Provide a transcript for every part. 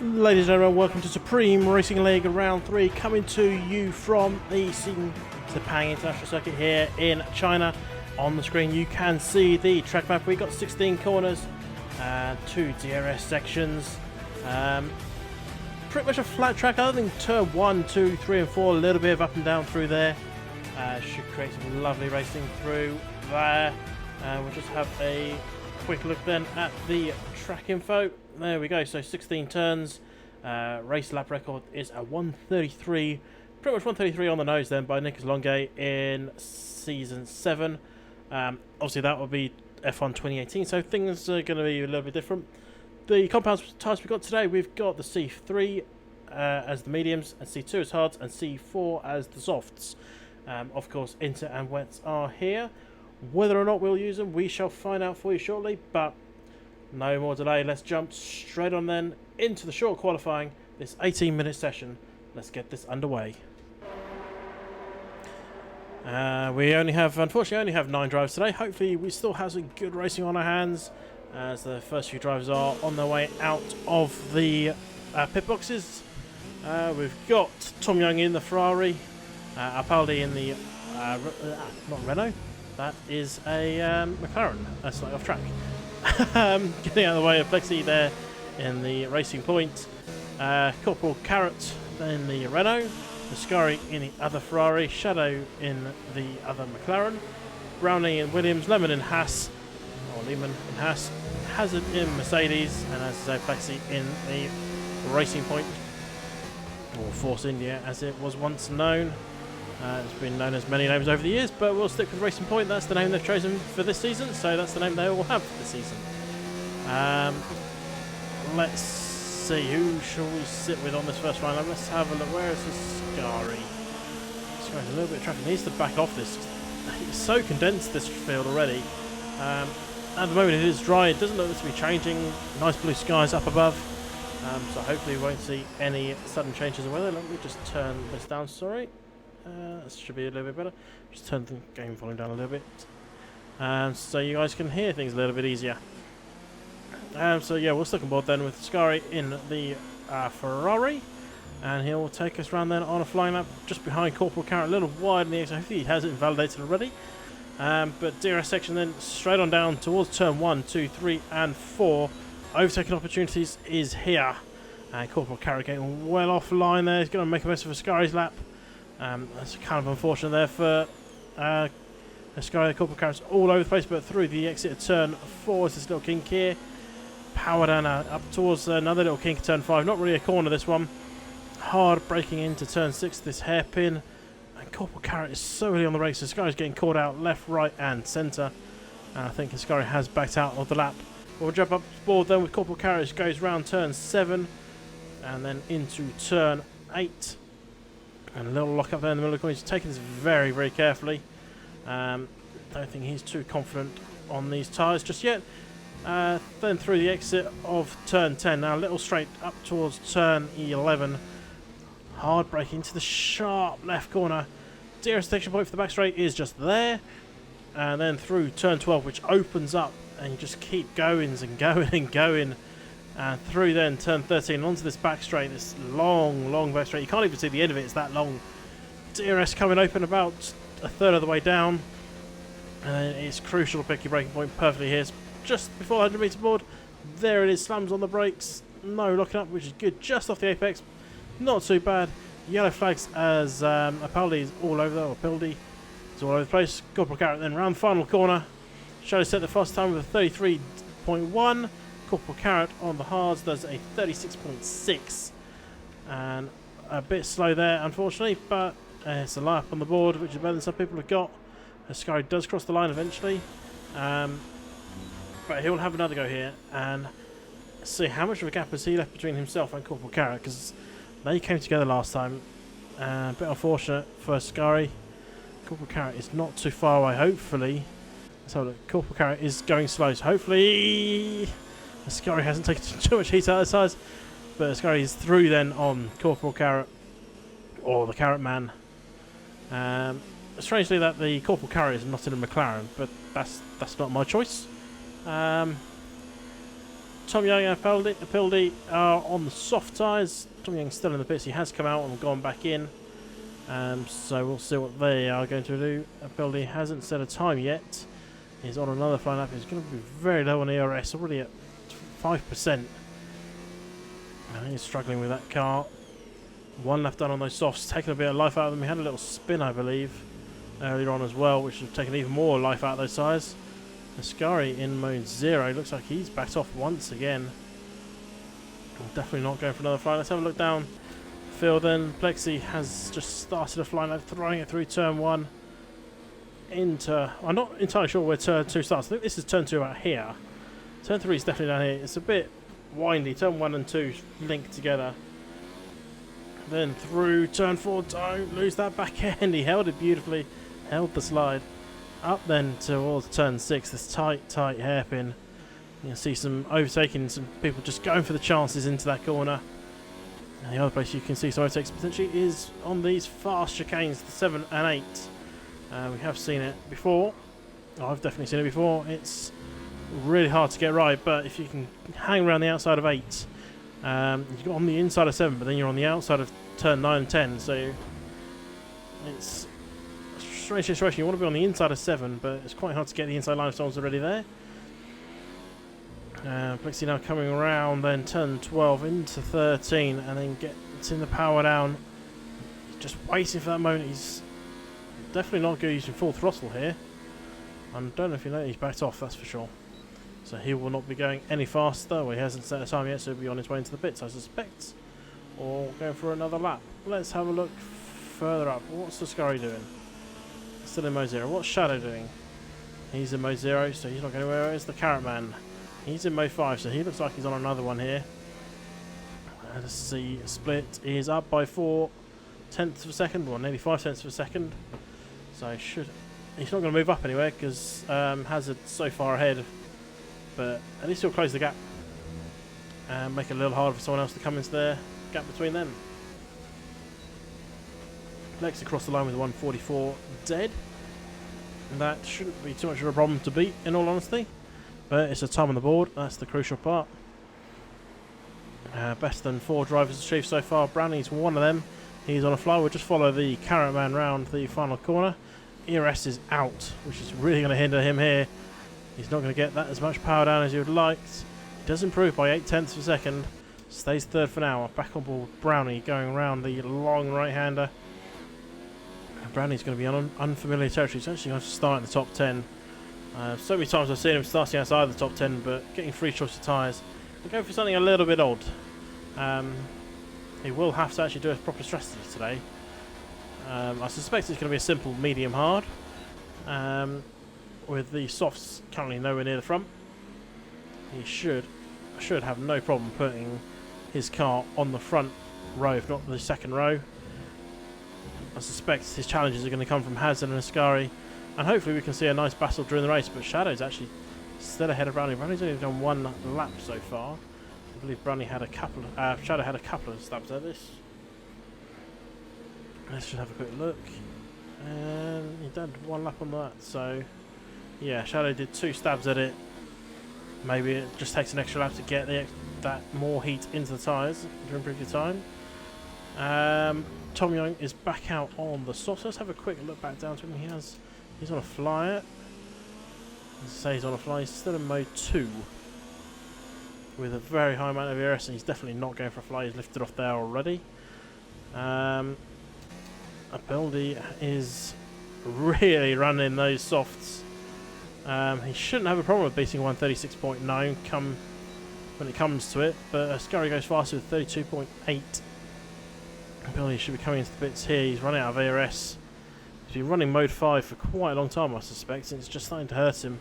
Ladies and gentlemen, welcome to Supreme Racing League Round 3, coming to you from the Sepang International Circuit here in China. On the screen you can see the track map. We've got 16 corners and 2 DRS sections. Pretty much a flat track other than turn 1, 2, 3 and 4, a little bit of up and down through there. Should create some lovely racing through there. We'll just have a quick look then at the track info. There we go, so 16 turns. Race lap record is a 133, pretty much 133 on the nose then by Nicolas Longuet in Season 7. Obviously that will be F1 2018, so things are going to be a little bit different. The compound tyres we've got today, we've got the C3 as the mediums, and C2 as hards, and C4 as the softs. Of course, inter and wets are here. Whether or not we'll use them, we shall find out for you shortly, but no more delay, let's jump straight on then into the short qualifying, this 18-minute session. Let's get this underway. We unfortunately only have 9 drivers today. Hopefully we still have some good racing on our hands, as the first few drivers are on their way out of the pit boxes. We've got Tom Young in the Ferrari, Apaldi in the not Renault, that is a McLaren. That's slightly off track. Getting out of the way of Plexi there in the Racing Point. Corporal Carrot in the Renault. Mascari in the other Ferrari. Shadow in the other McLaren. Browning in Williams. Lemon in Haas. Or Lehman in Haas. Hazard in Mercedes. And as I say, Plexi in the Racing Point. Or Force India as it was once known. It's been known as many names over the years, but we'll stick with Racing Point. That's the name they've chosen for this season, so that's the name they will have for this season. Let's see, who shall we sit with on this first lineup? Let's have a look. Where is Ascari? Ascari's a little bit of traffic. He needs to back off this. It's so condensed, this field already. At the moment it is dry. It doesn't look to be changing. Nice blue skies up above. So hopefully we won't see any sudden changes in weather. Let me just turn this down, sorry. This should be a little bit better. Just turn the game volume down a little bit, so you guys can hear things a little bit easier. So yeah, we'll stick on board then with Scari in the Ferrari, and he'll take us around then on a flying lap just behind Corporal Carrot, a little wide in the exit. Hopefully he has it invalidated already. But DRS section then straight on down towards turn 1, 2, 3 and 4. Overtaking opportunities is here, and Corporal Carrot getting well offline there. He's going to make a mess of Ascari's lap. That's kind of unfortunate there for Ascari. The Corporal Carrot's all over the place, but through the exit of turn 4 is this little kink here. Power down up towards another little kink at turn 5. Not really a corner, this one. Hard braking into turn 6, this hairpin. And Corporal Carrot is so early on the race. Ascari's getting caught out left, right and centre. And I think Ascari has backed out of the lap. We'll jump up board then with Corporal Carrot. Goes round turn 7 and then into turn 8. And a little lock up there in the middle of the corner. He's taking this very, very carefully. Don't think he's too confident on these tyres just yet. Then through the exit of turn 10. Now a little straight up towards turn 11. Hard brake into the sharp left corner. DRS detection point for the back straight is just there. And then through turn 12, which opens up. And you just keep goings and going and going. And through then turn 13 onto this back straight, this long back straight. You can't even see the end of it, it's that long. DRS coming open about a third of the way down. And it's crucial to pick your braking point perfectly here. It's just before the 100 metre board. There it is, slams on the brakes. No locking up, which is good, just off the apex. Not too bad. Yellow flags as Apaldi is all over there, or Pildi is all over the place. Corporal Carrot then round the final corner. Shadow set the fast time with a 33.1. Corporal Carrot on the hards does a 36.6, and a bit slow there unfortunately, but it's a lap on the board, which is better than some people have got. Ascari does cross the line eventually, but he'll have another go here and see how much of a gap has he left between himself and Corporal Carrot, because they came together last time. A bit unfortunate for Ascari. Corporal Carrot is not too far away, hopefully. So look, Corporal Carrot is going slow, so hopefully Ascari hasn't taken too much heat out of the sides, but Ascari is through then on Corporal Carrot, or the Carrot Man. Strangely that the Corporal Carrot is not in a McLaren, but that's not my choice. Tom Tom Young and Pildy are on the soft tyres. Tom Young's still in the pits. He has come out and gone back in. So we'll see what they are going to do. Pildy hasn't set a time yet. He's on another flying lap. He's going to be very low on ERS, already at 5%. And he's struggling with that car. One lap done on those softs, taking a bit of life out of them. He had a little spin, I believe, earlier on as well, which has taken even more life out of those tyres. Ascari in mode 0. Looks like he's backed off once again. Definitely not going for another fly. Let's have a look down field then. Plexi has just started a flying lap, throwing it through turn 1 into... I'm not entirely sure where turn 2 starts. I think this is turn 2 out here. Turn 3 is definitely down here. It's a bit windy. Turn 1 and 2 linked together. Then through turn 4. Don't lose that back end. He held it beautifully. Held the slide. Up then towards turn 6. This tight hairpin. You can see some overtaking, some people just going for the chances into that corner. And the other place you can see some overtakes potentially is on these fast chicanes, the 7 and 8. We have seen it before. I've definitely seen it before. It's really hard to get right, but if you can hang around the outside of 8, you're on the inside of 7, but then you're on the outside of turn 9 and 10, so it's a strange situation. You want to be on the inside of 7, but it's quite hard to get the inside line if someone's already there. Plexi now coming around, then turn 12 into 13, and then gets in the power down. He's just waiting for that moment. He's definitely not good using full throttle here. I don't know if you know, he's backed off, that's for sure. So he will not be going any faster. Well, he hasn't set a time yet, so he'll be on his way into the pits, I suspect. Or going for another lap. Let's have a look further up. What's the Ascari doing? Still in mode 0. What's Shadow doing? He's in mode 0, so he's not going anywhere. Where's the Carrot Man? He's in mode 5, so he looks like he's on another one here. Let's see, split is up by 4 tenths of a second, or nearly 5 tenths of a second. So he's not going to move up anywhere because Hazard's so far ahead. But at least he'll close the gap and make it a little harder for someone else to come into the gap between them. Lex across the line with 144 dead. And that shouldn't be too much of a problem to beat, in all honesty. But it's a time on the board, that's the crucial part. Best than 4 drivers achieved so far. Brownie's one of them. He's on a fly. We'll just follow the Carrot Man round the final corner. ERS is out, which is really going to hinder him here. He's not going to get that as much power down as you would like. He does improve by 8 tenths of a second. Stays third for now. Back on board Brownie going around the long right-hander. Brownie's going to be on unfamiliar territory. He's actually going to start in the top 10. So many times I've seen him starting outside the top 10, but getting free choice of tyres. We'll go for something a little bit odd. He will have to actually do a proper strategy today. I suspect it's going to be a simple medium-hard. With the softs currently nowhere near the front. He should have no problem putting his car on the front row, if not the second row. I suspect his challenges are going to come from Hazard and Ascari. And hopefully we can see a nice battle during the race, but Shadow's actually still ahead of Brownie. Brownie's only done 1 lap so far. I believe Brownie had a couple of, Shadow had a couple of stabs at this. Let's just have a quick look. And he did 1 lap on that, so yeah, Shadow did 2 stabs at it. Maybe it just takes an extra lap to get that more heat into the tyres to improve your time. Tom Young is back out on the soft. Let's have a quick look back down to him. He's on a flyer. As I say, he's on a flyer. He's still in mode 2 with a very high amount of ERS, and he's definitely not going for a fly. He's lifted off there already. Ability is really running those softs. He shouldn't have a problem with beating 136.9 when it comes to it, but Ascari goes faster with 32.8. Ability should be coming into the bits here. He's running out of ERS. He's been running mode 5 for quite a long time, I suspect, and it's just starting to hurt him.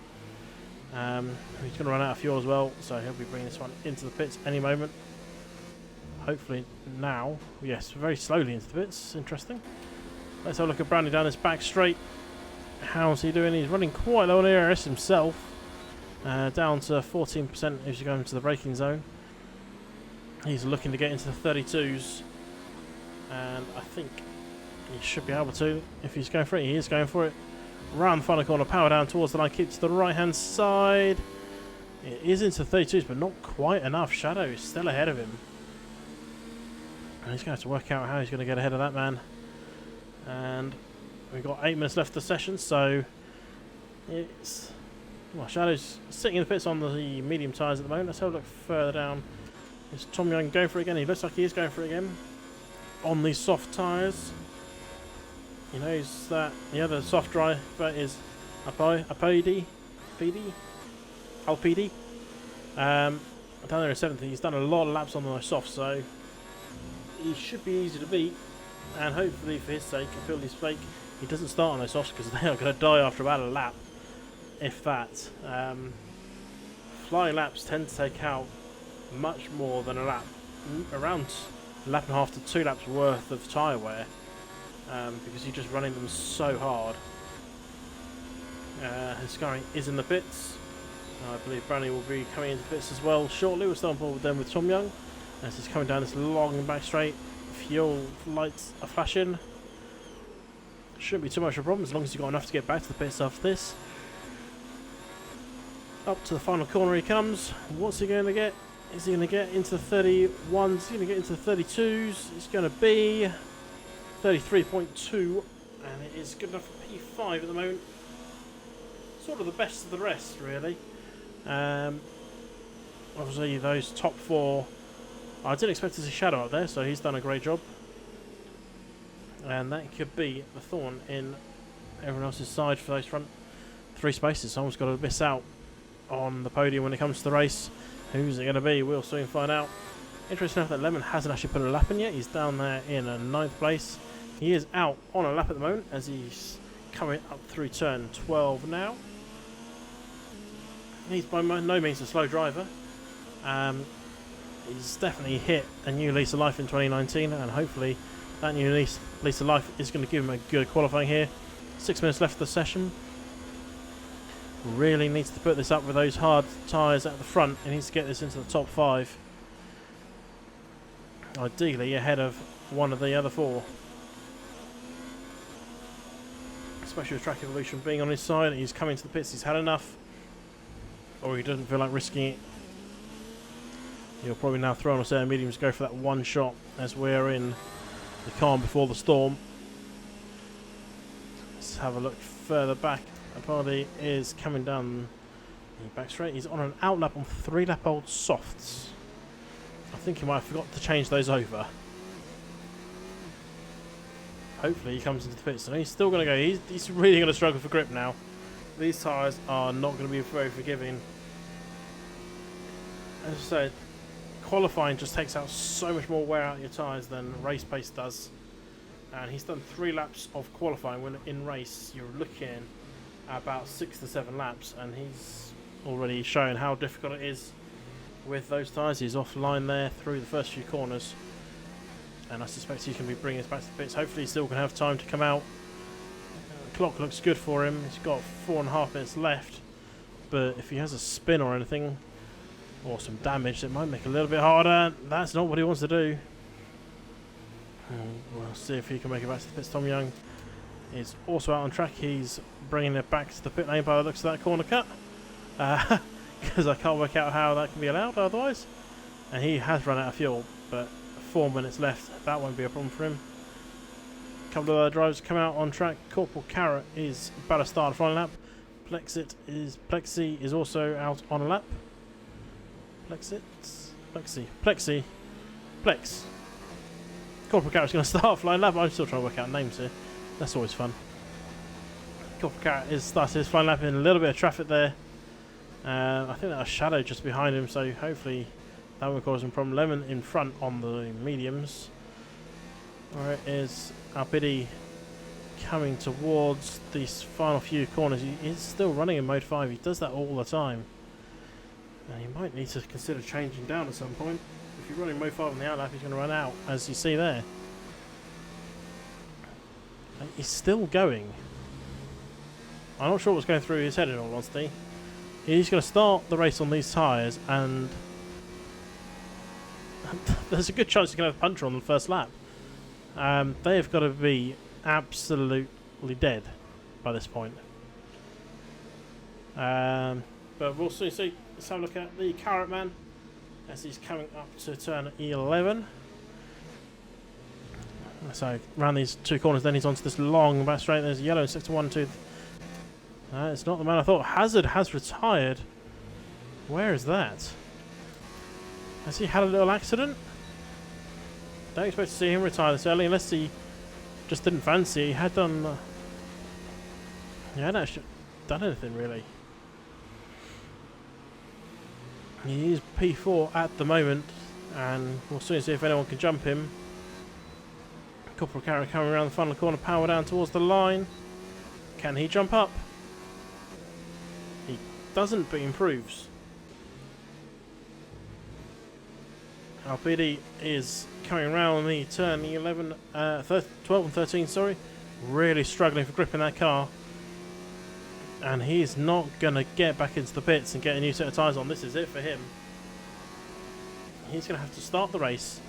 He's going to run out of fuel as well, so he'll be bringing this one into the pits any moment. Hopefully now. Yes, very slowly into the pits. Interesting. Let's have a look at Brownie down his back straight. How's he doing? He's running quite low on ERS himself. Down to 14% as you go into the braking zone. He's looking to get into the 32s. And I think he should be able to. If he's going for it, he is going for it. Round the final corner, power down towards the line, keeps to the right hand side. It is into 32s, but not quite enough. Shadow is still ahead of him. And he's going to have to work out how he's going to get ahead of that man. And we've got 8 minutes left of the session, so it's... Well, Shadow's sitting in the pits on the medium tyres at the moment. Let's have a look further down. Is Tom Young going for it again? He looks like he is going for it again. On these soft tyres. He knows that the other soft driver is Alpidi. Down there in 7th. He's done a lot of laps on those softs, so he should be easy to beat. And hopefully, for his sake, and Philly's sake, he doesn't start on those softs because they are going to die after about a lap, if that. Flying laps tend to take out much more than a lap, around a lap and a half to 2 laps worth of tyre wear, because you're just running them so hard. Hiscari is in the pits. I believe Brownie will be coming into pits as well shortly. We'll start on board with them with Tom Young as he's coming down this long back straight. Fuel lights are flashing. Shouldn't be too much of a problem as long as you've got enough to get back to the pits after this. Up to the final corner he comes. What's he going to get? Is he going to get into the 31s? Is he going to get into the 32s? It's going to be 33.2, and it is good enough for P5 at the moment. Sort of the best of the rest, really. Obviously, those top 4. I didn't expect to see Shadow up there, so he's done a great job. And that could be the thorn in everyone else's side for those front 3 spaces. Someone's got to miss out on the podium when it comes to the race. Who's it going to be? We'll soon find out. Interesting enough that Lemon hasn't actually put a lap in yet. He's down there in a 9th place. He is out on a lap at the moment as he's coming up through turn 12 now. He's by no means a slow driver. He's definitely hit a new lease of life in 2019, and hopefully that new lease of life is going to give him a good qualifying here. 6 minutes left of the session. Really needs to put this up with those hard tyres at the front. He needs to get this into the top 5. Ideally ahead of one of the other 4. Especially with Track Evolution being on his side. He's coming to the pits, he's had enough. Or he doesn't feel like risking it. He'll probably now throw on a set of mediums, go for that one shot as we're in the calm before the storm. Let's have a look further back. Alpidi is coming down the back straight. He's on an outlap on 3-lap-old softs. I think he might have forgot to change those over. Hopefully he comes into the pits. And he's still going to go. He's really going to struggle for grip now. These tyres are not going to be very forgiving. As I said, qualifying just takes out so much more wear out of your tyres than race pace does. And he's done 3 laps of qualifying. When in race you're looking at about 6 to 7 laps, and he's already shown how difficult it is with those tyres. He's offline there through the first few corners, and I suspect he can be bringing us back to the pits. Hopefully he still can have time to come out. The clock looks good for him. He's got 4.5 minutes left, but if he has a spin or anything or some damage, it might make it a little bit harder. That's not what he wants to do. We'll see if he can make it back to the pits. Tom Young is also out on track. He's bringing it back to the pit lane by the looks of that corner cut, because I can't work out how that can be allowed otherwise. And he has run out of fuel, but 4 minutes left. That won't be a problem for him. A couple of other drivers come out on track. Corporal Carrot is about to start a final lap. Plexi is also out on a lap. Plex. Corporal Carrot's going to start a flying lap. I'm still trying to work out names here. That's always fun. Corporal Carrot is starting his flying lap in a little bit of traffic there. I think that was Shadow just behind him, so hopefully that won't cause him problem. Lemon in front on the mediums. Where it is Alpidi coming towards these final few corners. He is still running in mode 5. He does that all the time. And he might need to consider changing down at some point. If you're running mode 5 on the outlap, he's going to run out, as you see there. And he's still going. I'm not sure what's going through his head in all honesty. He's going to start the race on these tyres, and there's a good chance he's going to have a puncher on the first lap. They have got to be absolutely dead by this point. But we'll soon see. let's have a look at the Carrot Man as he's coming up to turn 11. So around these two corners, then he's onto this long back straight. There's yellow in sector 1, 2. It's not the man I thought. Hazard has retired. Where is that? Has he had a little accident? Don't expect to see him retire this early unless he just didn't fancy. He had done. He hadn't actually done anything really. He is P4 at the moment, and we'll soon see if anyone can jump him. Corporal Carrot coming around the final corner, power down towards the line. Can he jump up? He doesn't, but he improves. Alpidi is coming around the turn 12 and 13, sorry. Really struggling for grip in that car. And he's not going to get back into the pits and get a new set of tyres on. This is it for him. He's going to have to start the race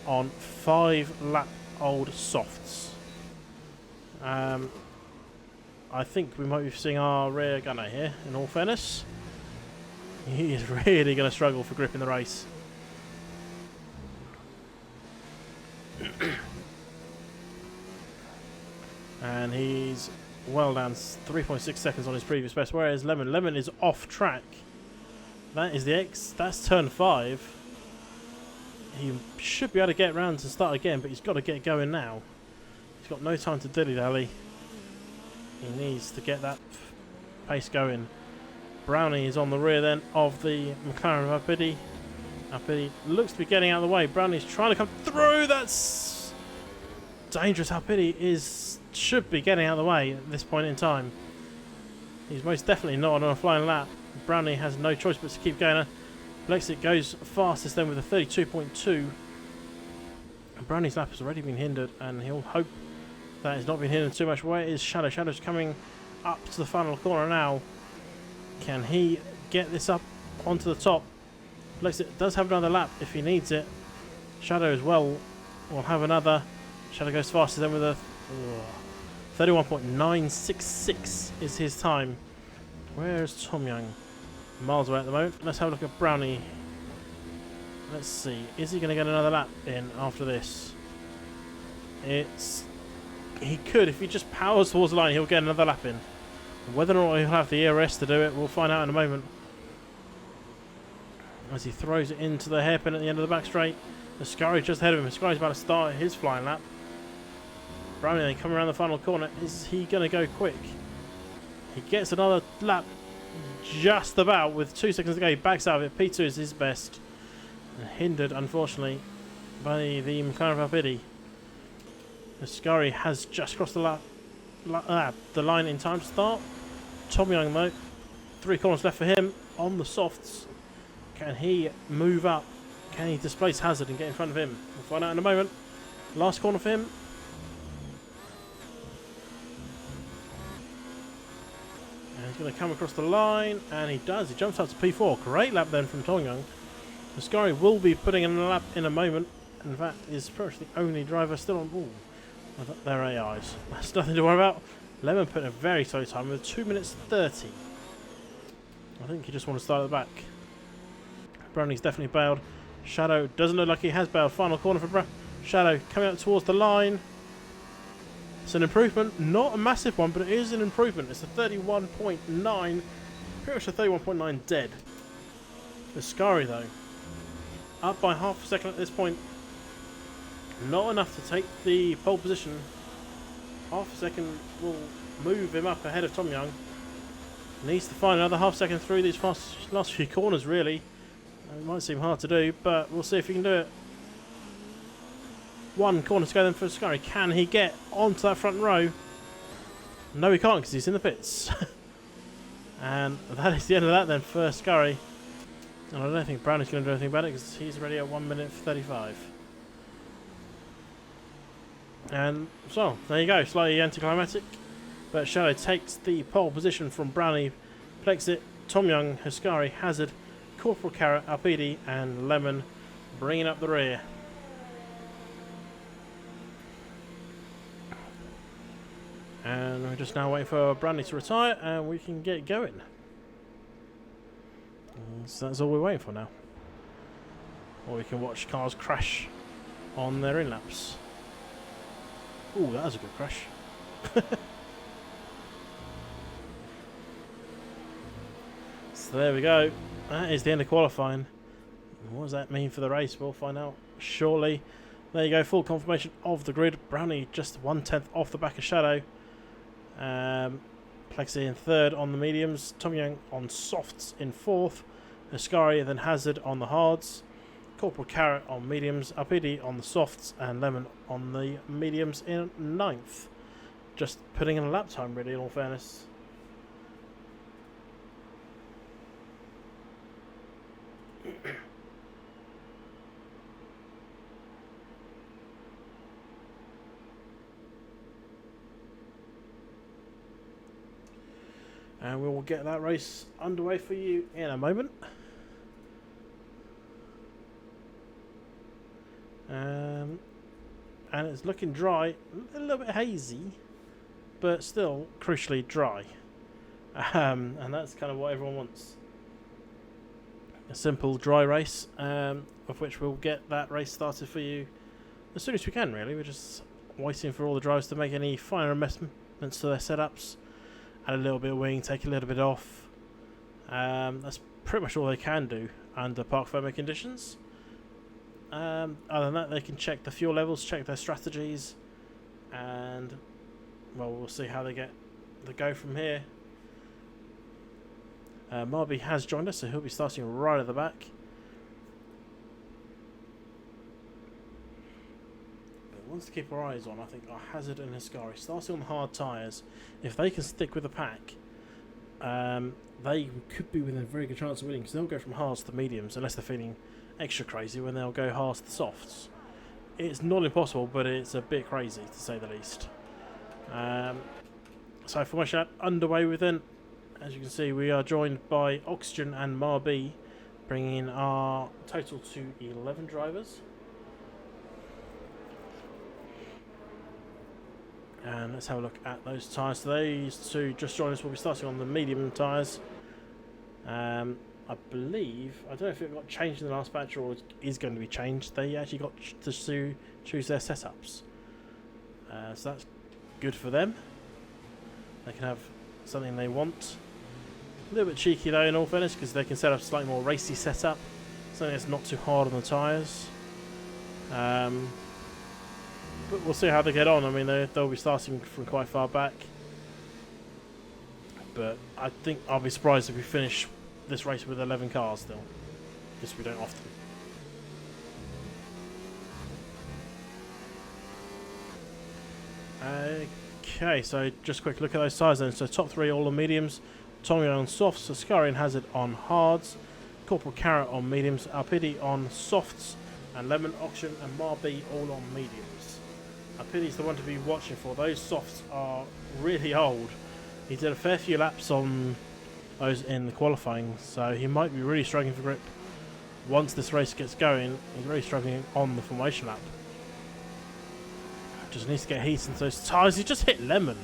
on 5-lap-old softs. I think we might be seeing our rear gunner here, in all fairness. He is really going to struggle for grip in the race. And he's well down 3.6 seconds on his previous best, whereas Lemon is off track. That is the X. That's turn 5. He should be able to get round to start again, but he's got to get going now. He's got no time to dilly-dally. He needs to get that pace going. Brownie is on the rear then of the McLaren of Alpidi. Alpidi looks to be getting out of the way. Brownie's trying to come through. That's dangerous. Alpidi should be getting out of the way at this point in time. He's most definitely not on a flying lap. Brownie has no choice but to keep going. Lexit goes fastest then with a 32.2. Brownie's lap has already been hindered, and he'll hope that it's not been hindered too much. Where is Shadow? Shadow's coming up to the final corner now. Can he get this up onto the top? Lexit does have another lap if he needs it. Shadow as well will have another. Shadow goes faster then with a 31.966 is his time. Where's Tom Young? Miles away at the moment. Let's have a look at Brownie. Let's see. Is he going to get another lap in after this? He could. If he just powers towards the line, he'll get another lap in. Whether or not he'll have the ERS to do it, we'll find out in a moment. As he throws it into the hairpin at the end of the back straight. Ascari just ahead of him. Ascari's about to start his flying lap. Brownie then coming around the final corner. Is he going to go quick? He gets another lap just about with 2 seconds to go. He backs out of it. P2 is his best. And hindered, unfortunately, by the McLaren of Alpidi. Ascari has just crossed the line in time to start. Tom Young, though, 3 corners left for him on the softs. Can he move up? Can he displace Hazard and get in front of him? We'll find out in a moment. Last corner for him. And he's going to come across the line, and he does. He jumps up to P4. Great lap then from Tom Young. Ascari will be putting in a lap in a moment. In fact, is pretty much the only driver still on board. Their AIs. That's nothing to worry about. Lemon put in a very slow time with 2 minutes 30. I think he just wants to start at the back. Brownie's definitely bailed. Shadow doesn't look like he has bailed. Final corner for Shadow coming up towards the line. It's an improvement. Not a massive one, but it is an improvement. It's a 31.9. Pretty much a 31.9 dead. Ascari, though, up by half a second at this point. Not enough to take the pole position. Half a second will move him up ahead of Tom Young. Needs to find another half second through these last few corners, really. It might seem hard to do, but we'll see if he can do it. 1 corner to go then for Ascari. Can he get onto that front row? No, he can't because he's in the pits. And that is the end of that then for Ascari. And I don't think Brownie's going to do anything about it because he's already at 1 minute 35. And so, there you go. Slightly anticlimactic. But Shadow takes the pole position from Brownie, Plexit, Tom Young, Ascari, Hazard, Corporal Carrot, Alpidi, and Lemon bringing up the rear. And we're just now waiting for Brownie to retire and we can get going. So that's all we're waiting for now. Or we can watch cars crash on their in-laps. Ooh, that was a good crash. So there we go. That is the end of qualifying. What does that mean for the race? We'll find out shortly. There you go, full confirmation of the grid. Brownie just 1/10 off the back of Shadow. Plexi in third on the mediums. Tom Young on softs in fourth. Ascari, then Hazard on the hards. Corporal Carrot on mediums. Alpidi on the softs. And Lemon on the mediums in ninth. Just putting in a lap time, really, in all fairness. And we will get that race underway for you in a moment. And it's looking dry, a little bit hazy, but still crucially dry. And that's kind of what everyone wants. A simple dry race, of which we'll get that race started for you as soon as we can, really. We're just waiting for all the drivers to make any finer amendments to their setups. Add a little bit of wing, take a little bit off. That's pretty much all they can do under park firmware conditions. Other than that, they can check the fuel levels, check their strategies, and well, we'll see how they go from here. Marby has joined us, so he'll be starting right at the back. But ones to keep our eyes on, I think, are Hazard and Ascari. Starting on the hard tyres, if they can stick with the pack, they could be within a very good chance of winning, because they'll go from hards to mediums, unless they're feeling extra crazy when they'll go hards to softs. It's not impossible, but it's a bit crazy, to say the least. So formation lap underway within. As you can see, we are joined by Oxygen and Marby, bringing our total to 11 drivers. And let's have a look at those tyres. So these two just joined us. We'll be starting on the medium tyres. I believe, I don't know if it got changed in the last batch or is going to be changed. They actually got to choose their setups. So that's good for them. They can have something they want. A little bit cheeky though, in all fairness, because they can set up a slightly more racy setup. Something that's not too hard on the tyres. But we'll see how they get on. I mean, they'll be starting from quite far back. But I think I'll be surprised if we finish this race with 11 cars still, because we don't often. Okay, so just a quick look at those tyres then. So top three all on mediums, Tommy on softs, Ascari and Hazard on hards, Corporal Carrot on mediums, Alpidi on softs, and Lemon, Auction and Marby all on mediums. Alpidi's the one to be watching for. Those softs are really old. He did a fair few laps on those in the qualifying, so he might be really struggling for grip. Once this race gets going, he's really struggling on the formation lap. Just needs to get heat into those tyres. He just hit Lemon.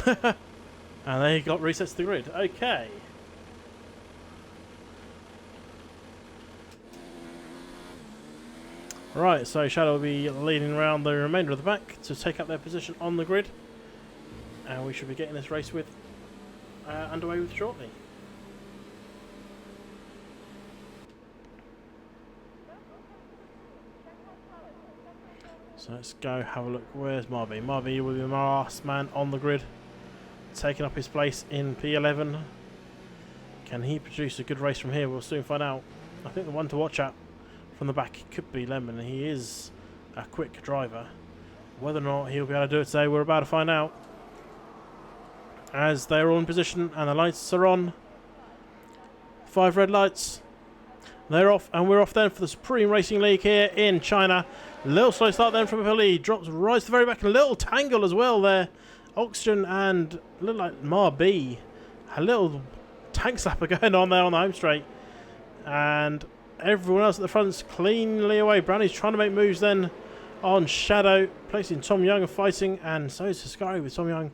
And then he got resets to the grid. Okay. Right, so Shadow will be leading around the remainder of the back to take up their position on the grid. And we should be getting this race underway with shortly. So let's go have a look. Where's Marby? Marby will be the last man on the grid, taking up his place in P11. Can he produce a good race from here? We'll soon find out. I think the one to watch out from the back could be Lemon. He is a quick driver. Whether or not he'll be able to do it today, we're about to find out. As they're all in position and the lights are on. 5 red lights. They're off, and we're off then for the Supreme Racing League here in China. Little slow start then from Pili. Drops right to the very back. A little tangle as well there. Oxygen and a little like Marby. A little tank slapper going on there on the home straight. And everyone else at the front's cleanly away. Brownie's trying to make moves then on Shadow. Placing Tom Young and fighting. And so is Ascari with Tom Young.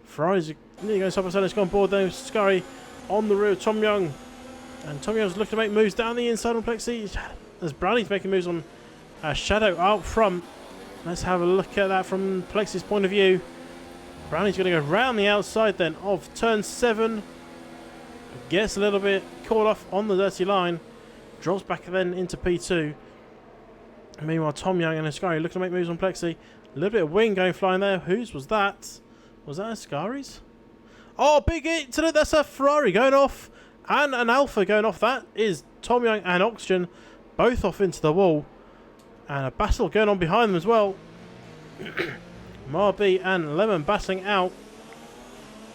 Ferrari's nearly going side by side. Let's go on board then. Ascari on the rear of Tom Young. And Tom Young's looking to make moves down the inside on Plexi. As Brownie's making moves on Shadow out front. Let's have a look at that from Plexi's point of view. Brownie's going to go round the outside then of turn 7. Gets a little bit caught off on the dirty line. Drops back then into P2. Meanwhile, Tom Young and Ascari looking to make moves on Plexi. A little bit of wing going flying there. Whose was that? Was that Ascari's? Oh, big hit to it. That's a Ferrari going off. And an Alpha going off. That is Tom Young and Oxygen both off into the wall. And a battle going on behind them as well. Marby and Lemon battling out.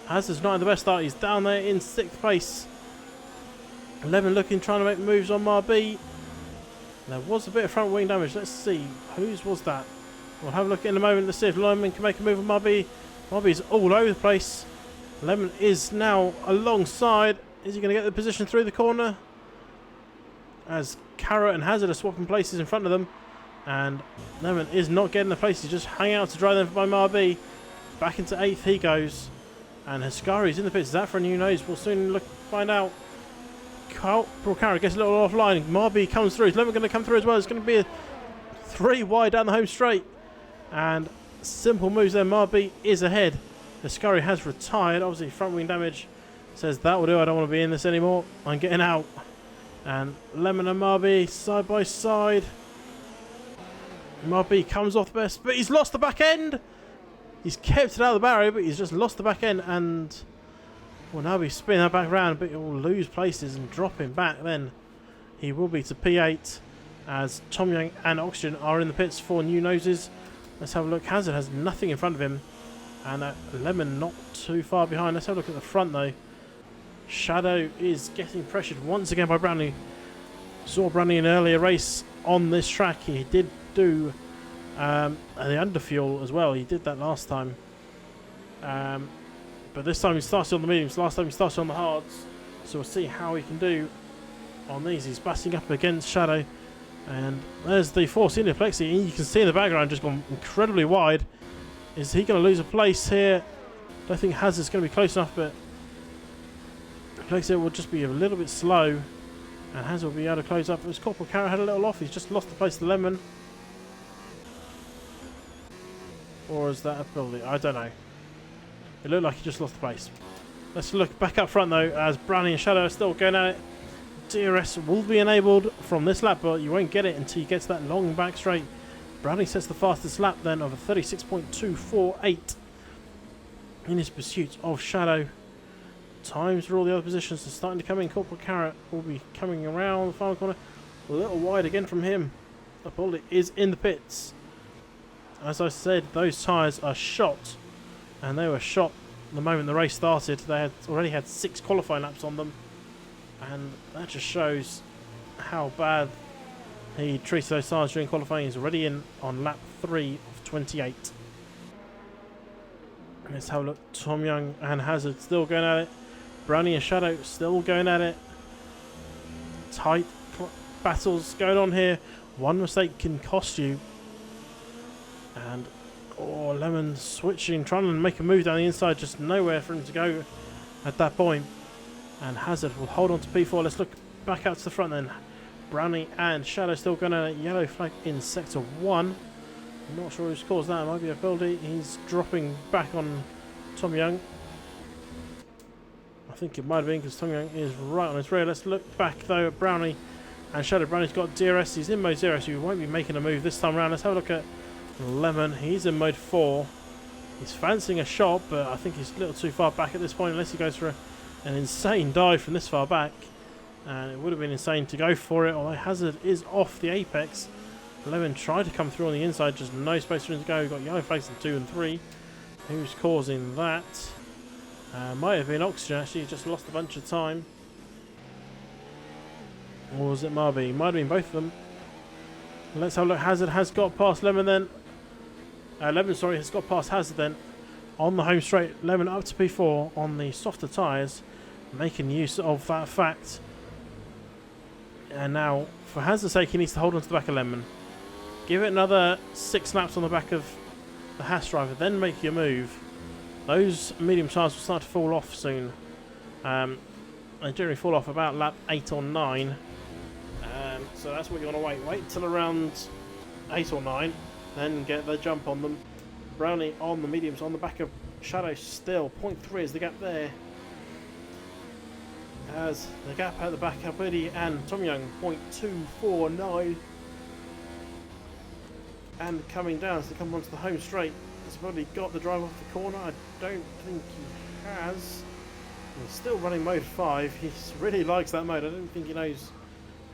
Hazard's not in the best start. He's down there in 6th place. Lemon looking, trying to make moves on Marby. There was a bit of front wing damage. Let's see. Whose was that? We'll have a look in a moment. Let's see if Lemon can make a move on Marby. Marby's all over the place. Lemon is now alongside. Is he going to get the position through the corner? As Carrot and Hazard are swapping places in front of them. And Lemon is not getting the place. He's just hanging out to dry them by Marby. Back into 8th he goes. And Hascari's in the pits. Is that for a new nose? We'll soon find out. Carrot gets a little offline. Marby comes through. Is Lemon going to come through as well? It's going to be a 3 wide down the home straight. And simple moves there. Marby is ahead. Hascari has retired. Obviously front wing damage. Says that will do. I don't want to be in this anymore. I'm getting out. And Lemon and Marby side by side. Marby comes off the best, but he's lost the back end. He's kept it out of the barrier, but he's just lost the back end, and will now be spinning that back round, but he will lose places and drop him back then. He will be to P8 as Tom Young and Oxygen are in the pits for new noses. Let's have a look. Hazard has nothing in front of him, and Lemon not too far behind. Let's have a look at the front though. Shadow is getting pressured once again by Brownie. Saw Brownie in an earlier race on this track. He did do the underfuel as well. He did that last time. But this time he started on the mediums. Last time he started on the hards. So we'll see how he can do on these. He's batting up against Shadow. And there's the Force India Plexi. And you can see in the background just gone incredibly wide. Is he going to lose a place here? Don't think Hazard's going to be close enough, but Plexi will just be a little bit slow. And Hazard will be able to close up. As Corporal Carrot had a little off. He's just lost the place to Lemon. Or is that a building? I don't know. It looked like he just lost the place. Let's look back up front though, as Brownie and Shadow are still going at it. DRS will be enabled from this lap, but you won't get it until you get to that long back straight. Brownie sets the fastest lap then of a 36.248 in his pursuit of Shadow. Times for all the other positions are starting to come in. Corporal Carrot will be coming around the final corner. A little wide again from him. The bullet is in the pits. As I said, those tyres are shot, and they were shot the moment the race started. They had already had 6 qualifying laps on them, and that just shows how bad he treated those tyres during qualifying. He's already in on lap 3 of 28. Let's have a look. Tom Young and Hazard still going at it. Brownie and Shadow still going at it. Tight battles going on here. One mistake can cost you. And Lemon switching, trying to make a move down the inside, just nowhere for him to go at that point. And Hazard will hold on to P4. Let's look back out to the front then. Brownie and Shadow still going at it. Yellow flag in sector 1. I'm not sure who's caused that. It might be a buildie. He's dropping back on Tom Young. I think it might have been because Tom Young is right on his rear. Let's look back though at Brownie and Shadow. Brownie's got DRS. He's in mode 0, so he won't be making a move this time around. Let's have a look at Lemon. He's in mode 4. He's fancying a shot, but I think he's a little too far back at this point unless he goes for an insane dive from this far back. And it would have been insane to go for it, although Hazard is off the apex. Lemon tried to come through on the inside, just no space for him to go. We've got yellow flags in 2 and 3. Who's causing that? Might have been Oxygen actually, he just lost a bunch of time. Or was it Marby? Might have been both of them. Let's have a look. Hazard has got past Lemon then. Lemon, sorry, has got past Hazard then. On the home straight, Lemon up to P4 on the softer tyres, making use of that fact. And now, for Hazard's sake, he needs to hold on to the back of Lemon. Give it another 6 laps on the back of the Haas driver, then make your move. Those medium tyres will start to fall off soon. They generally fall off about lap 8 or 9. So that's what you want to wait. Wait till around 8 or 9, then get the jump on them. Brownie on the mediums, on the back of Shadow still. 0.3 is the gap there. As the gap at the back, Alberti and Tom Young, 0.249. And coming down as they come onto the home straight. He's probably got the drive off the corner. I don't think he has. He's still running mode 5. He really likes that mode. I don't think he knows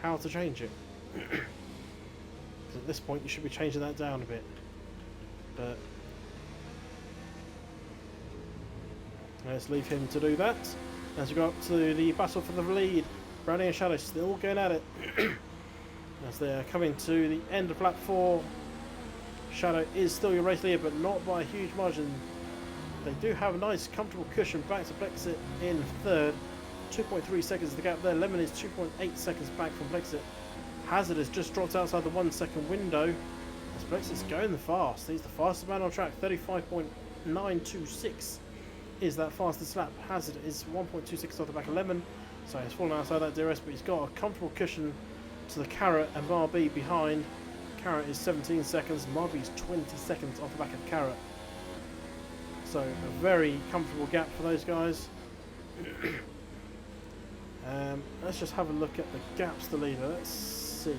how to change it. Because at this point you should be changing that down a bit. But let's leave him to do that. As we go up to the battle for the lead, Brownie and Shadow still going at it. As they're coming to the end of lap 4. Shadow is still your race leader, but not by a huge margin. They do have a nice comfortable cushion back to Plexit in third. 2.3 seconds is the gap there. Lemon is 2.8 seconds back from Plexit. Hazard has just dropped outside the 1 second window. As Plexit's going fast. He's the fastest man on track. 35.926 is that fastest lap. Hazard is 1.26 off the back of Lemon. So he's fallen outside that DRS, but he's got a comfortable cushion to the Carrot and Marby behind. Carrot is 17 seconds. Marby's 20 seconds off the back of Carrot. So a very comfortable gap for those guys. Let's just have a look at the gaps to leader. Let's see.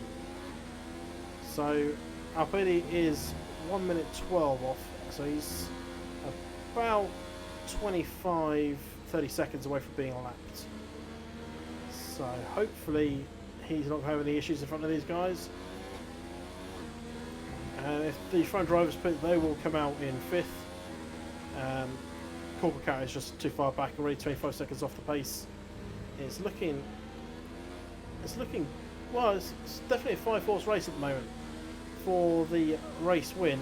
So Alpedi is 1 minute 12 off. So he's about 25-30 seconds away from being lapped. So hopefully he's not going to have any issues in front of these guys. If the front drivers pit, they will come out in 5th. Corporal Cat is just too far back, already 25 seconds off the pace. It's looking well. It's definitely a 5-horse race at the moment for the race win.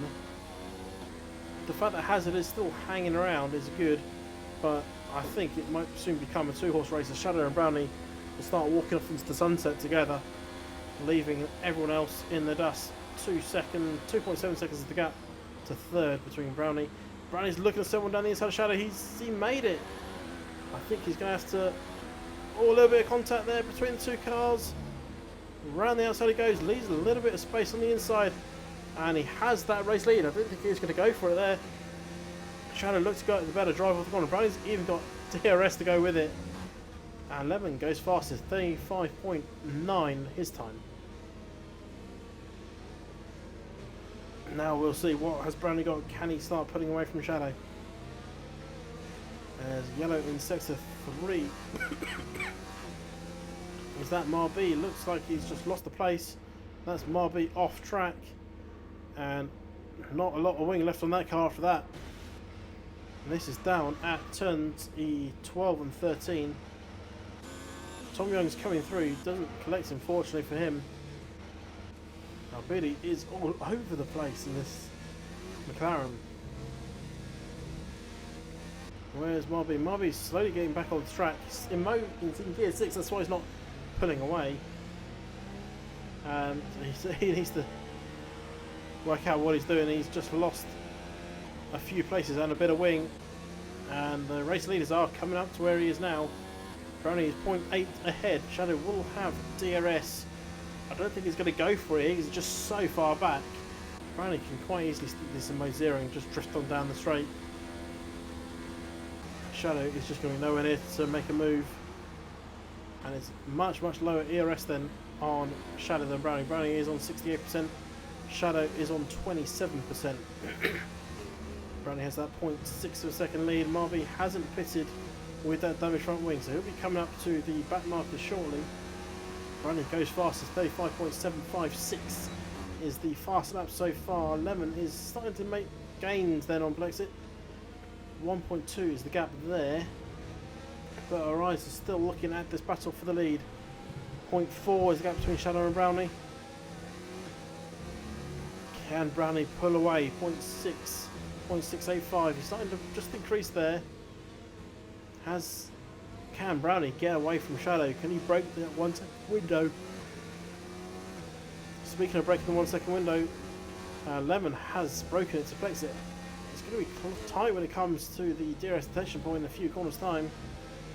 The fact that Hazard is still hanging around is good, but I think it might soon become a 2-horse race as Shadow and Brownie will start walking off into the sunset together, leaving everyone else in the dust. 2.7 seconds is the gap to third between Brownie. Brownie's looking at someone down the inside of Shadow. He made it. I think he's going to have to... Oh, a little bit of contact there between the two cars. Around the outside he goes. Leaves a little bit of space on the inside. And he has that race lead. I don't think he's going to go for it there. Shadow looks to go the better drive off the corner. Brownie's even got DRS to go with it. And Lemon goes fastest. 35.9 his time. Now we'll see what has Brownie got. Can he start putting away from Shadow? As Yellow in sector 3. Is that Marby? Looks like he's just lost the place. That's Marby off track. And not a lot of wing left on that car after that. And this is down at turns E12 and 13. Tom Young's coming through. Doesn't collect, unfortunately for him. Alberti is all over the place in this McLaren. Where's Marby? Marby's slowly getting back on the track. He's in gear 6, that's why he's not pulling away. He needs to work out what he's doing. He's just lost a few places and a bit of wing. And the race leaders are coming up to where he is now. Brownie is 0.8 ahead. Shadow will have DRS. I don't think he's going to go for it. He's just so far back. Brownie can quite easily stick this in mode 0 and just drift on down the straight. Shadow is just going to be nowhere near to make a move. And it's much lower ERS than on Shadow than Brownie. Brownie is on 68%. Shadow is on 27%. Brownie has that 0.6 of a second lead. Marby hasn't pitted with that damaged front wing, so he'll be coming up to the back marker shortly. Brownie goes fastest, 35.756 is the fast lap so far. Lemon is starting to make gains then on Plexit. 1.2 is the gap there. But our eyes are still looking at this battle for the lead. 0.4 is the gap between Shadow and Brownie. Can Brownie pull away? 0.6, 0.685. He's starting to just increase there. Can Brownie get away from Shadow? Can he break that 1 second window? Speaking of breaking the 1 second window, Lemon has broken it to Plexit. It's going to be tight when it comes to the DRS detection point in a few corners time.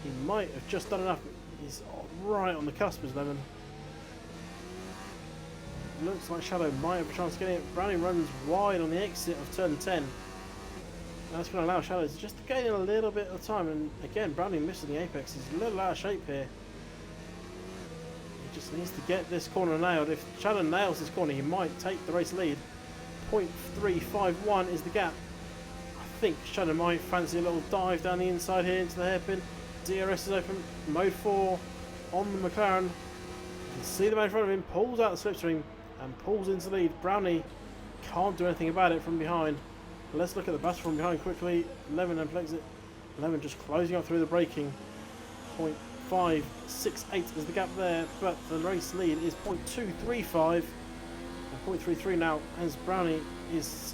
He might have just done enough. is right on the cusp as Lemon. Looks like Shadow might have a chance of getting it. Brownie runs wide on the exit of turn 10. That's going to allow Shadow to just gain in a little bit of time. And again, Brownie missing the apex. He's a little out of shape here. He just needs to get this corner nailed. If Shadow nails this corner, he might take the race lead. 0.351 is the gap. I think Shadow might fancy a little dive down the inside here into the hairpin. DRS is open. Mode 4 on the McLaren. You can see the man in front of him. Pulls out the slipstream and pulls into the lead. Brownie can't do anything about it from behind. Let's look at the battle from behind quickly. Lemon and Flexit. Lemon just closing up through the braking. 0.568 is the gap there, but the race lead is 0.235 and 0.33 now, as Brownie is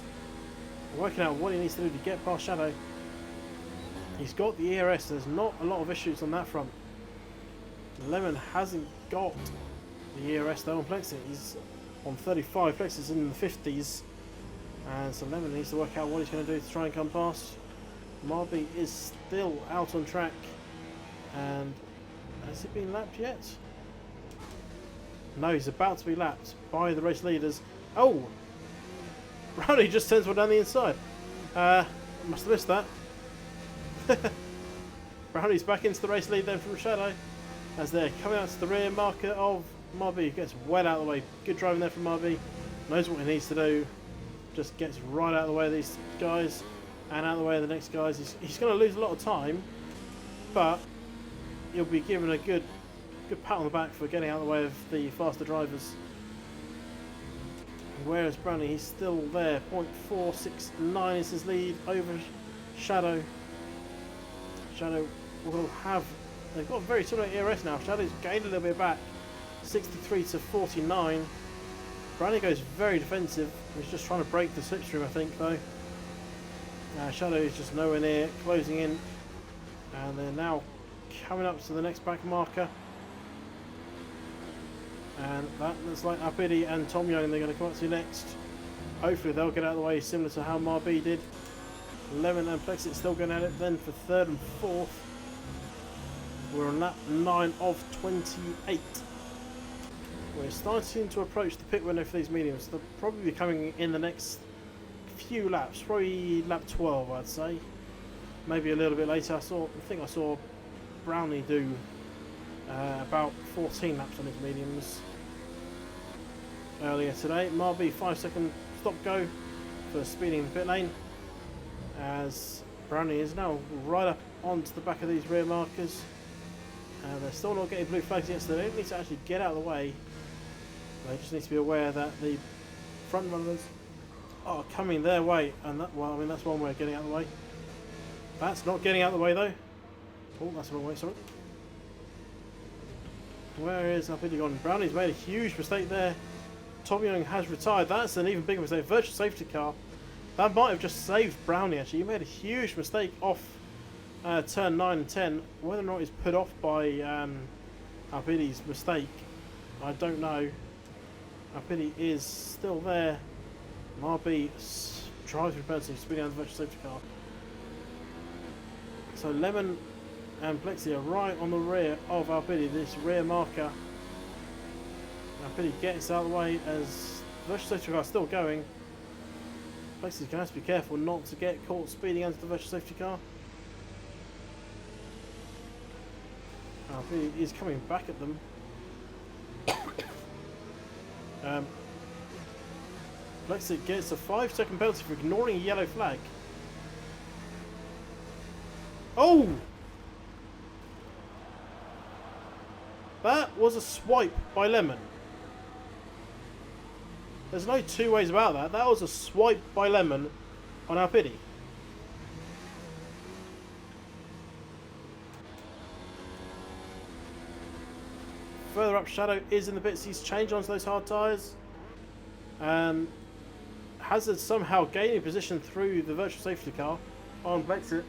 working out what he needs to do to get past Shadow. He's got the ERS. There's not a lot of issues on that front. Lemon hasn't got the ERS though on Plexit. He's on 35. Plexit's in the 50s. And so Lemon needs to work out what he's going to do to try and come past. Marby is still out on track. And has he been lapped yet? No, he's about to be lapped by the race leaders. Oh! Brownie just sends one down the inside. Must have missed that. Brownie's back into the race lead then from Shadow. As they're coming out to the rear marker of Marby. Gets well out of the way. Good driving there from Marby. Knows what he needs to do. Just gets right out of the way of these guys and out of the way of the next guys. He's going to lose a lot of time, but he'll be given a good pat on the back for getting out of the way of the faster drivers. Whereas Brownie, he's still there. 0.469 is his lead over Shadow. Shadow will have... They've got a very similar ERS now. Shadow's gained a little bit back. 63 to 49. Brownie goes very defensive. He's just trying to break the slipstream, I think, though. Shadow is just nowhere near closing in. And they're now coming up to the next back marker. And that looks like Apidi and Tom Young they're going to come up to next. Hopefully they'll get out of the way similar to how Marby did. Lemon and Plexit still going at it then for third and fourth. We're on lap 9 of 28. We're starting to approach the pit window for these mediums. They'll probably be coming in the next few laps, probably lap 12 I'd say. Maybe a little bit later. I think I saw Brownie do about 14 laps on his mediums earlier today. Marby 5-second stop go for speeding in the pit lane, as Brownie is now right up onto the back of these rear markers. They're still not getting blue flags yet, so they don't need to actually get out of the way. They just need to be aware that the front runners are coming their way, and that, well, I mean, that's one way of getting out of the way. That's not getting out of the way though. Oh, that's the wrong way, sorry. Where is Alpidi gone? Brownie's made a huge mistake there. Tom Young has retired. That's an even bigger mistake. Virtual safety car. That might have just saved Brownie actually. He made a huge mistake off turn 9 and 10. Whether or not he's put off by Alpidi's mistake, I don't know. Alpidi is still there. Marby drives with penalty, speeding down the virtual safety car. So Lemon and Plexi are right on the rear of Alpidi, this rear marker. Alpidi gets out of the way as the virtual safety car is still going. Plexi's going to have to be careful not to get caught speeding into the virtual safety car. Alpidi is coming back at them. Plexi gets a 5-second penalty for ignoring a yellow flag. Oh! That was a swipe by Lemon. There's no two ways about that. That was a swipe by Lemon on Alpidi. Further up, Shadow is in the pits. He's changed onto those hard tyres. Hazard somehow gaining position through the virtual safety car on Brexit.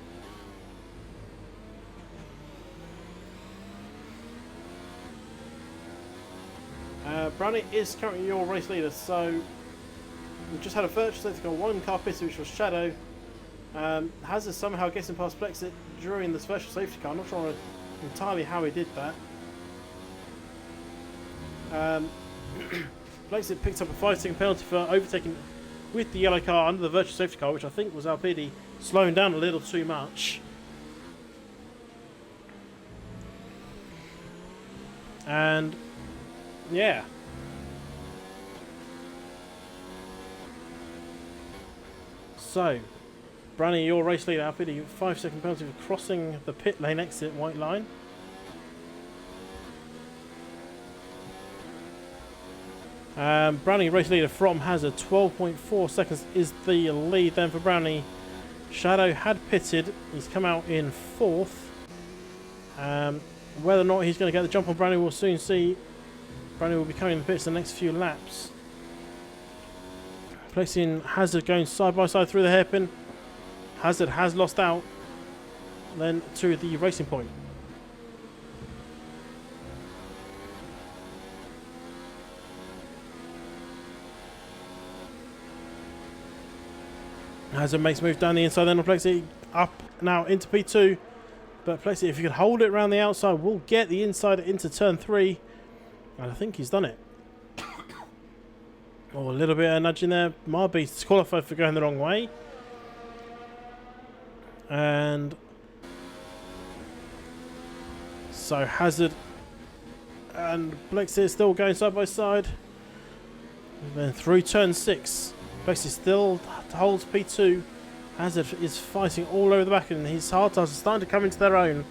Brownie is currently your race leader, so we've just had a virtual safety car, one car pitted, which was Shadow. Hazard somehow getting past Brexit during this virtual safety car. I'm not sure entirely how he did that. Brexit picked up a 5-second penalty for overtaking with the yellow car under the virtual safety car, which I think was Alpidi slowing down a little too much. And yeah. So, Brownie, your race leader, Alpidi, 5-second penalty for crossing the pit lane exit white line. Brownie, race leader from Hazard, 12.4 seconds is the lead then for Brownie. Shadow had pitted, he's come out in 4th. Whether or not he's going to get the jump on Brownie, we'll soon see. Brownie will be coming in the pits the next few laps. Placing Hazard going side by side through the hairpin. Hazard has lost out then to the racing point. Hazard makes move down the inside, then Plexi up now into P2. But Plexi, if you can hold it around the outside, will get the inside into turn 3. And I think he's done it. Oh, a little bit of nudging there. Marby disqualified for going the wrong way. And so Hazard and Plexi still going side by side. And then through turn 6. Plexi still holds P2. Hazard is fighting all over the back, and his hard tires are starting to come into their own.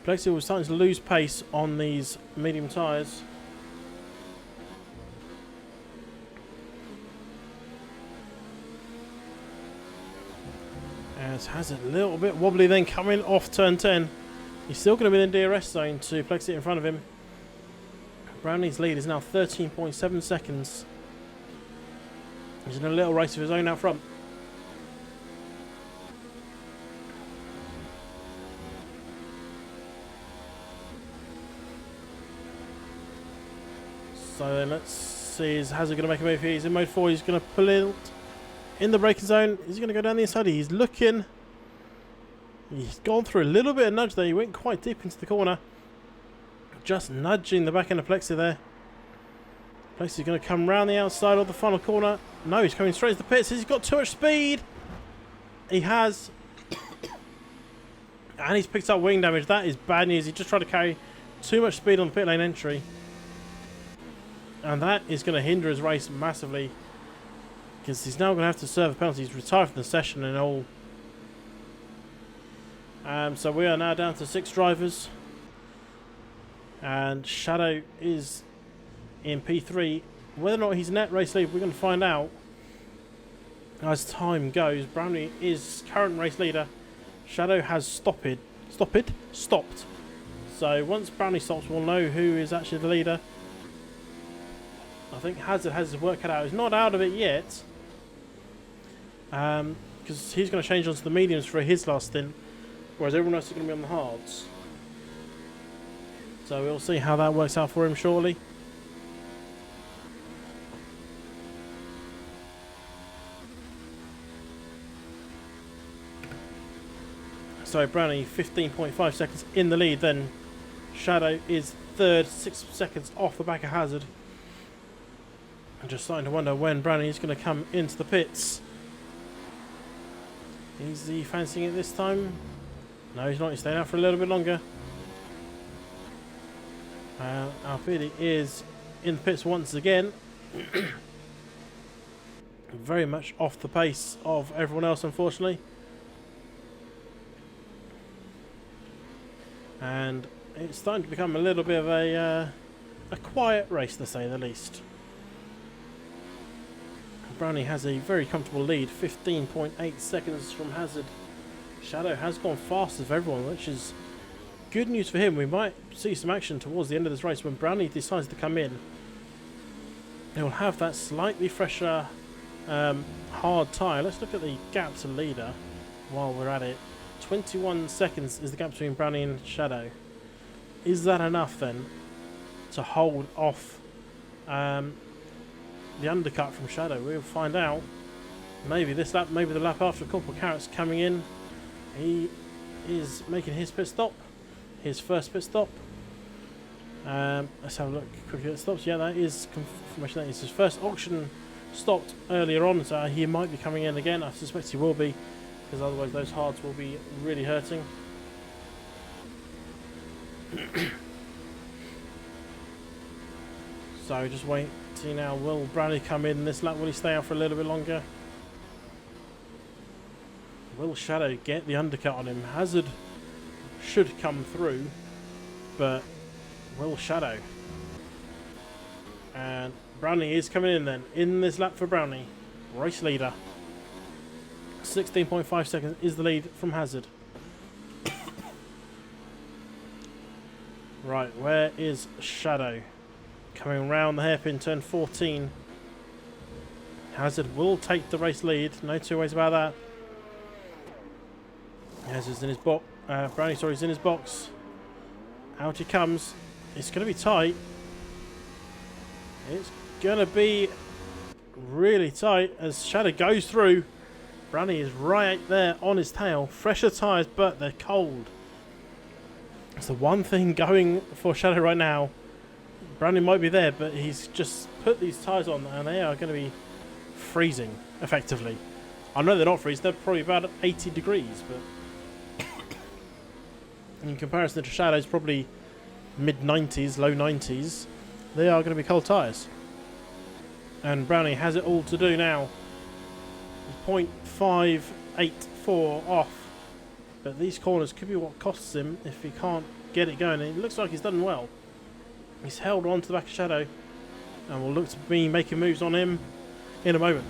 Plexi was starting to lose pace on these medium tyres. As Hazard a little bit wobbly then coming off turn 10. He's still going to be in the DRS zone to Plexi in front of him. Brownlee's lead is now 13.7 seconds. He's in a little race of his own out front. So then let's see, is Hazard going to make a move here? He's in mode 4, he's going to pull it in the braking zone. Is he going to go down the inside? He's looking. He's gone through a little bit of nudge there. He went quite deep into the corner. Just nudging the back end of Plexi there. Plexi going to come round the outside of the final corner. No, he's coming straight to the pits. He's got too much speed. He has. And he's picked up wing damage. That is bad news. He just tried to carry too much speed on the pit lane entry. And that is going to hinder his race massively. Because he's now going to have to serve a penalty. He's retired from the session and all. So we are now down to 6 drivers. And Shadow is in P3. Whether or not he's net race leader, we're going to find out as time goes. Brownlee is current race leader. Shadow has stopped. So once Brownlee stops, we'll know who is actually the leader. I think Hazard has his work cut out. He's not out of it yet. Because he's going to change onto the mediums for his last stint. Whereas everyone else is going to be on the hards. So we'll see how that works out for him shortly. So Brownie 15.5 seconds in the lead then. Shadow is third, 6 seconds off the back of Hazard. I'm just starting to wonder when Brownie is going to come into the pits. Is he fancying it this time? No, he's not. He's staying out for a little bit longer. Alpidi is in the pits once again. Very much off the pace of everyone else, unfortunately. And it's starting to become a little bit of a quiet race, to say the least. Brownie has a very comfortable lead, 15.8 seconds from Hazard. Shadow has gone fastest of everyone, which is good news for him. We might see some action towards the end of this race when Brownie decides to come in. He'll have that slightly fresher hard tyre. Let's look at the gap to leader while we're at it. 21 seconds is the gap between Brownie and Shadow. Is that enough then to hold off the undercut from Shadow? We'll find out. Maybe this lap, maybe the lap after. Corporal Carrot's coming in. He is making his pit stop. His first pit stop. Let's have a look quickly at the stops. Yeah, that is confirmation that is his first auction stopped earlier on, so he might be coming in again. I suspect he will be, because otherwise those hards will be really hurting. So just wait, see now, will Brownie come in this lap? Will he stay out for a little bit longer? Will Shadow get the undercut on him? Hazard should come through, but will Shadow? And Brownie is coming in then, in this lap for Brownie. Race leader. 16.5 seconds is the lead from Hazard. Right, where is Shadow? Coming round the hairpin, turn 14. Hazard will take the race lead, no two ways about that. Hazard's in his box. Brownie, sorry, is in his box. Out he comes. It's going to be tight. It's going to be really tight as Shadow goes through. Brownie is right there on his tail. Fresher tyres, but they're cold. It's the one thing going for Shadow right now. Brownie might be there, but he's just put these tyres on and they are going to be freezing, effectively. I know they're not freezing, they're probably about 80 degrees, but in comparison to Shadow's probably mid-90s, low 90s, they are going to be cold tyres. And Brownie has it all to do now. 0.584 off. But these corners could be what costs him if he can't get it going. And it looks like he's done well. He's held on to the back of Shadow. And will look to be making moves on him in a moment.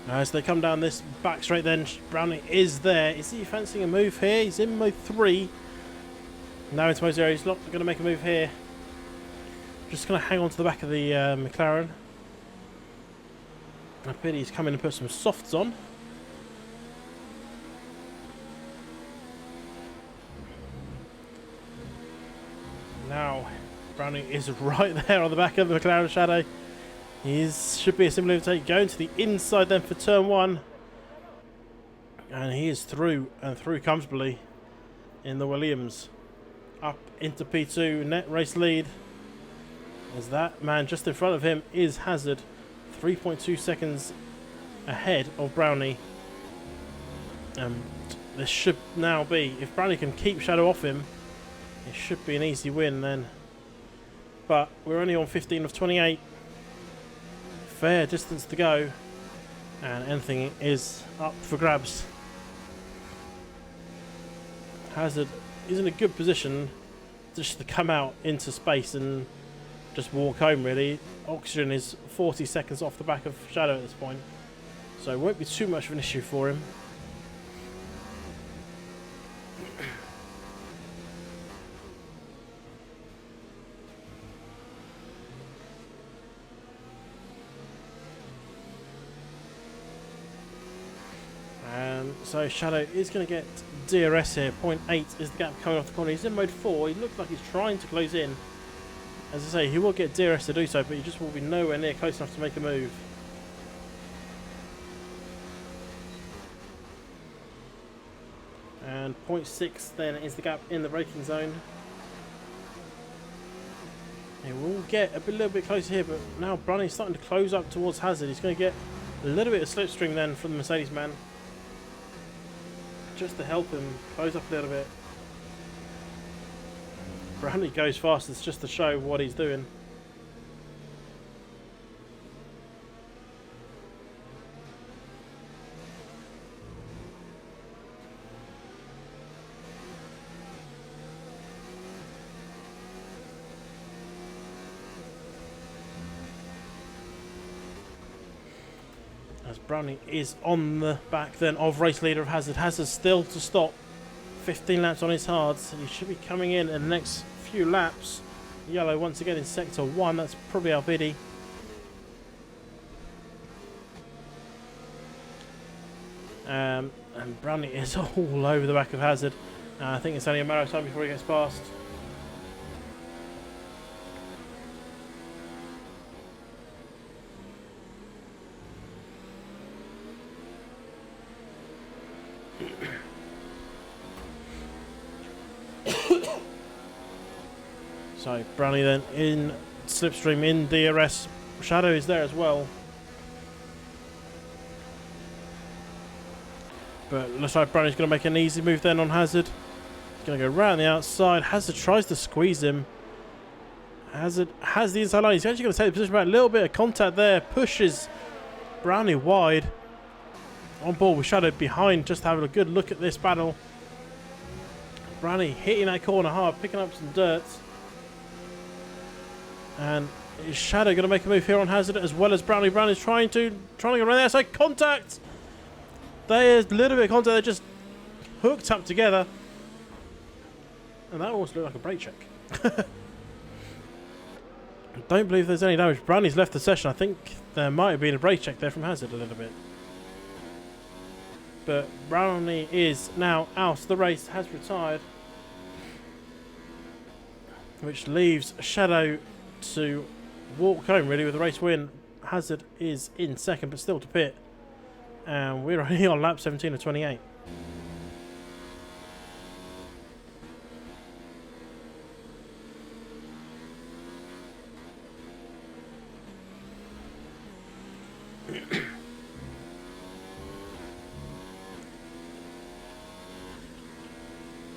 As they come down this back straight then, Brownie is there. Is he fancying a move here? He's in mode 3. Now into mode 0. He's not going to make a move here. Just going to hang on to the back of the McLaren. I bet he's come in and put some softs on. Now, Brownie is right there on the back of the McLaren Shadow. Should be a simple overtake. Going to the inside then for turn 1. And he is through, and through comfortably in the Williams. Up into P2, net race lead. As that man just in front of him is Hazard. 3.2 seconds ahead of Brownie. This should now be, if Brownie can keep Shadow off him, it should be an easy win then. But we're only on 15 of 28. Fair distance to go, and anything is up for grabs. Hazard is in a good position just to come out into space and just walk home really. Oxygen is 40 seconds off the back of Shadow at this point, so it won't be too much of an issue for him. So Shadow is going to get DRS here. 0.8 is the gap coming off the corner. He's in mode 4. He looks like he's trying to close in. As I say, he will get DRS to do so, but he just will be nowhere near close enough to make a move. And 0.6 then is the gap in the braking zone. He will get a little bit closer here, but now Brownie's starting to close up towards Hazard. He's going to get a little bit of slipstream then from the Mercedes man, just to help him close up a little bit. Brownie goes fast, it's just to show what he's doing. As Brownie is on the back then of race leader of Hazard. Hazard still to stop. 15 laps on his hards. He should be coming in the next few laps. Yellow once again in sector 1. That's probably Albidi. And Brownie is all over the back of Hazard. I think it's only a matter of time before he gets past. So Brownie then in slipstream in DRS. Shadow is there as well. But looks like Brownie's going to make an easy move then on Hazard. He's going to go round the outside. Hazard tries to squeeze him. Hazard has the inside line. He's actually going to take the position back. A little bit of contact there. Pushes Brownie wide. On board with Shadow behind. Just having a good look at this battle. Brownie hitting that corner hard. Picking up some dirt. And is Shadow going to make a move here on Hazard as well as Brownie? Brownie's trying to go around there. So contact! There's a little bit of contact. They're just hooked up together. And that almost looked like a brake check. I don't believe there's any damage. Brownie's left the session. I think there might have been a brake check there from Hazard a little bit. But Brownie is now out of the race, has retired. Which leaves Shadow to walk home really with the race win. Hazard is in second but still to pit. And we're only on lap 17 of 28.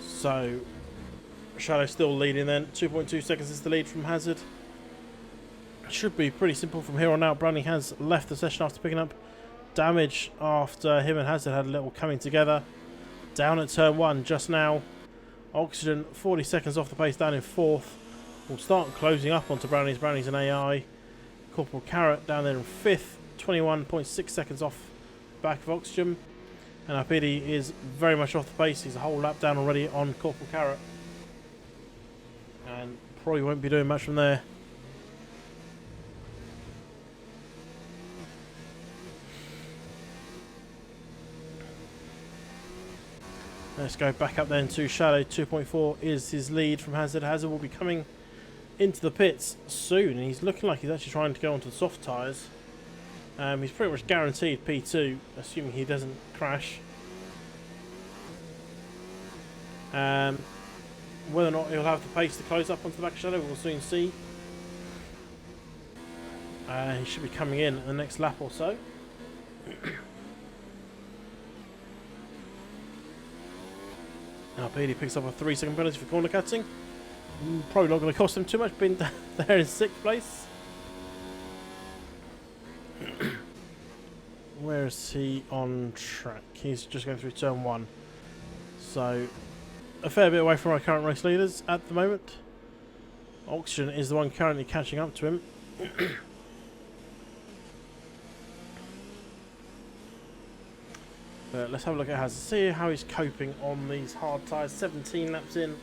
So Shadow still leading then. 2.2 seconds is the lead from Hazard. Should be pretty simple from here on out. Brownie has left the session after picking up damage after him and Hazard had a little coming together. Down at turn 1 just now. Oxygen 40 seconds off the pace down in 4th. We'll start closing up onto Brownie's. Brownie's an AI. Corporal Carrot down there in 5th. 21.6 seconds off back of Oxygen. And Apidi is very much off the pace. He's a whole lap down already on Corporal Carrot. And probably won't be doing much from there. Let's go back up then to Shadow. 2.4 is his lead from Hazard. Hazard will be coming into the pits soon. And he's looking like he's actually trying to go onto the soft tyres. He's pretty much guaranteed P2, assuming he doesn't crash. Whether or not he'll have the pace to close up onto the back of Shadow, we'll soon see. He should be coming in the next lap or so. Now Beatty picks up a 3-second penalty for corner cutting. Probably not going to cost him too much being there in 6th place. Where is he on track? He's just going through turn 1. So a fair bit away from our current race leaders at the moment. Oxygen is the one currently catching up to him. But let's have a look at Hazard. See how he's coping on these hard tyres. 17 laps in.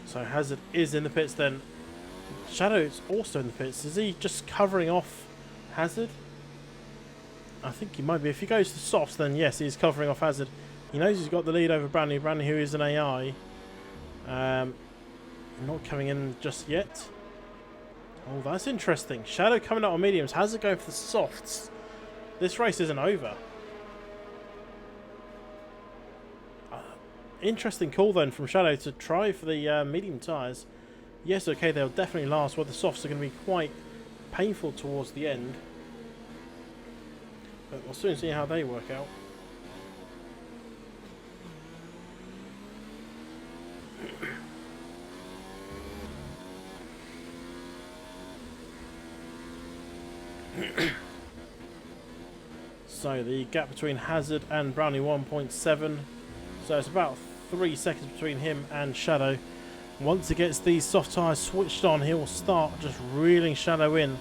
So Hazard is in the pits then. Shadow is also in the pits. Is he just covering off Hazard? I think he might be. If he goes to softs, then yes, he's covering off Hazard. He knows he's got the lead over Brownie. Brownie, who is an AI. Not coming in just yet. Oh, that's interesting. Shadow coming out on mediums. Hazard going for the softs. This race isn't over. Interesting call then from Shadow to try for the medium tyres. Yes, okay, they'll definitely last, where the softs are going to be quite painful towards the end. But we'll soon see how they work out. So the gap between Hazard and Brownie 1.7. So it's about 3 seconds between him and Shadow. Once he gets these soft tyres switched on, he'll start just reeling Shadow in.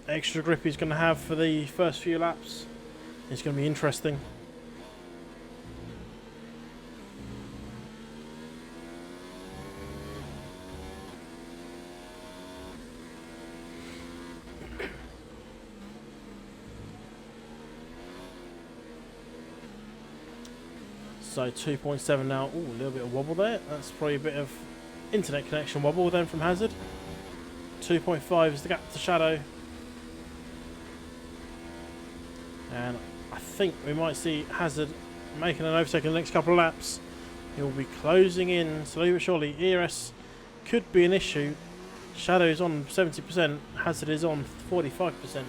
Extra grip he's going to have for the first few laps. It's going to be interesting. So 2.7 now. Ooh, a little bit of wobble there. That's probably a bit of internet connection wobble then from Hazard. 2.5 is the gap to Shadow. And I think we might see Hazard making an overtake in the next couple of laps. He'll be closing in slowly but surely. ERS could be an issue. Shadow is on 70%. Hazard is on 45%.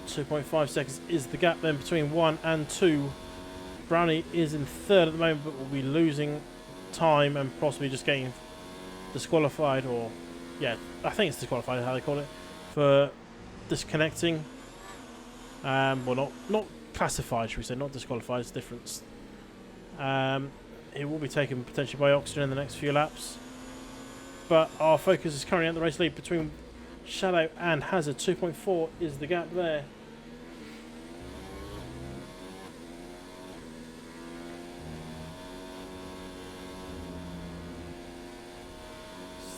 2.5 seconds is the gap then between 1 and 2. Brownie is in third at the moment, but will be losing time and possibly just getting disqualified, or yeah, I think it's disqualified how they call it, for disconnecting. Well, not classified, should we say, not disqualified, it's different. It will be taken potentially by Oxygen in the next few laps, but our focus is currently at the race lead between Shadow and Hazard. 2.4 is the gap there.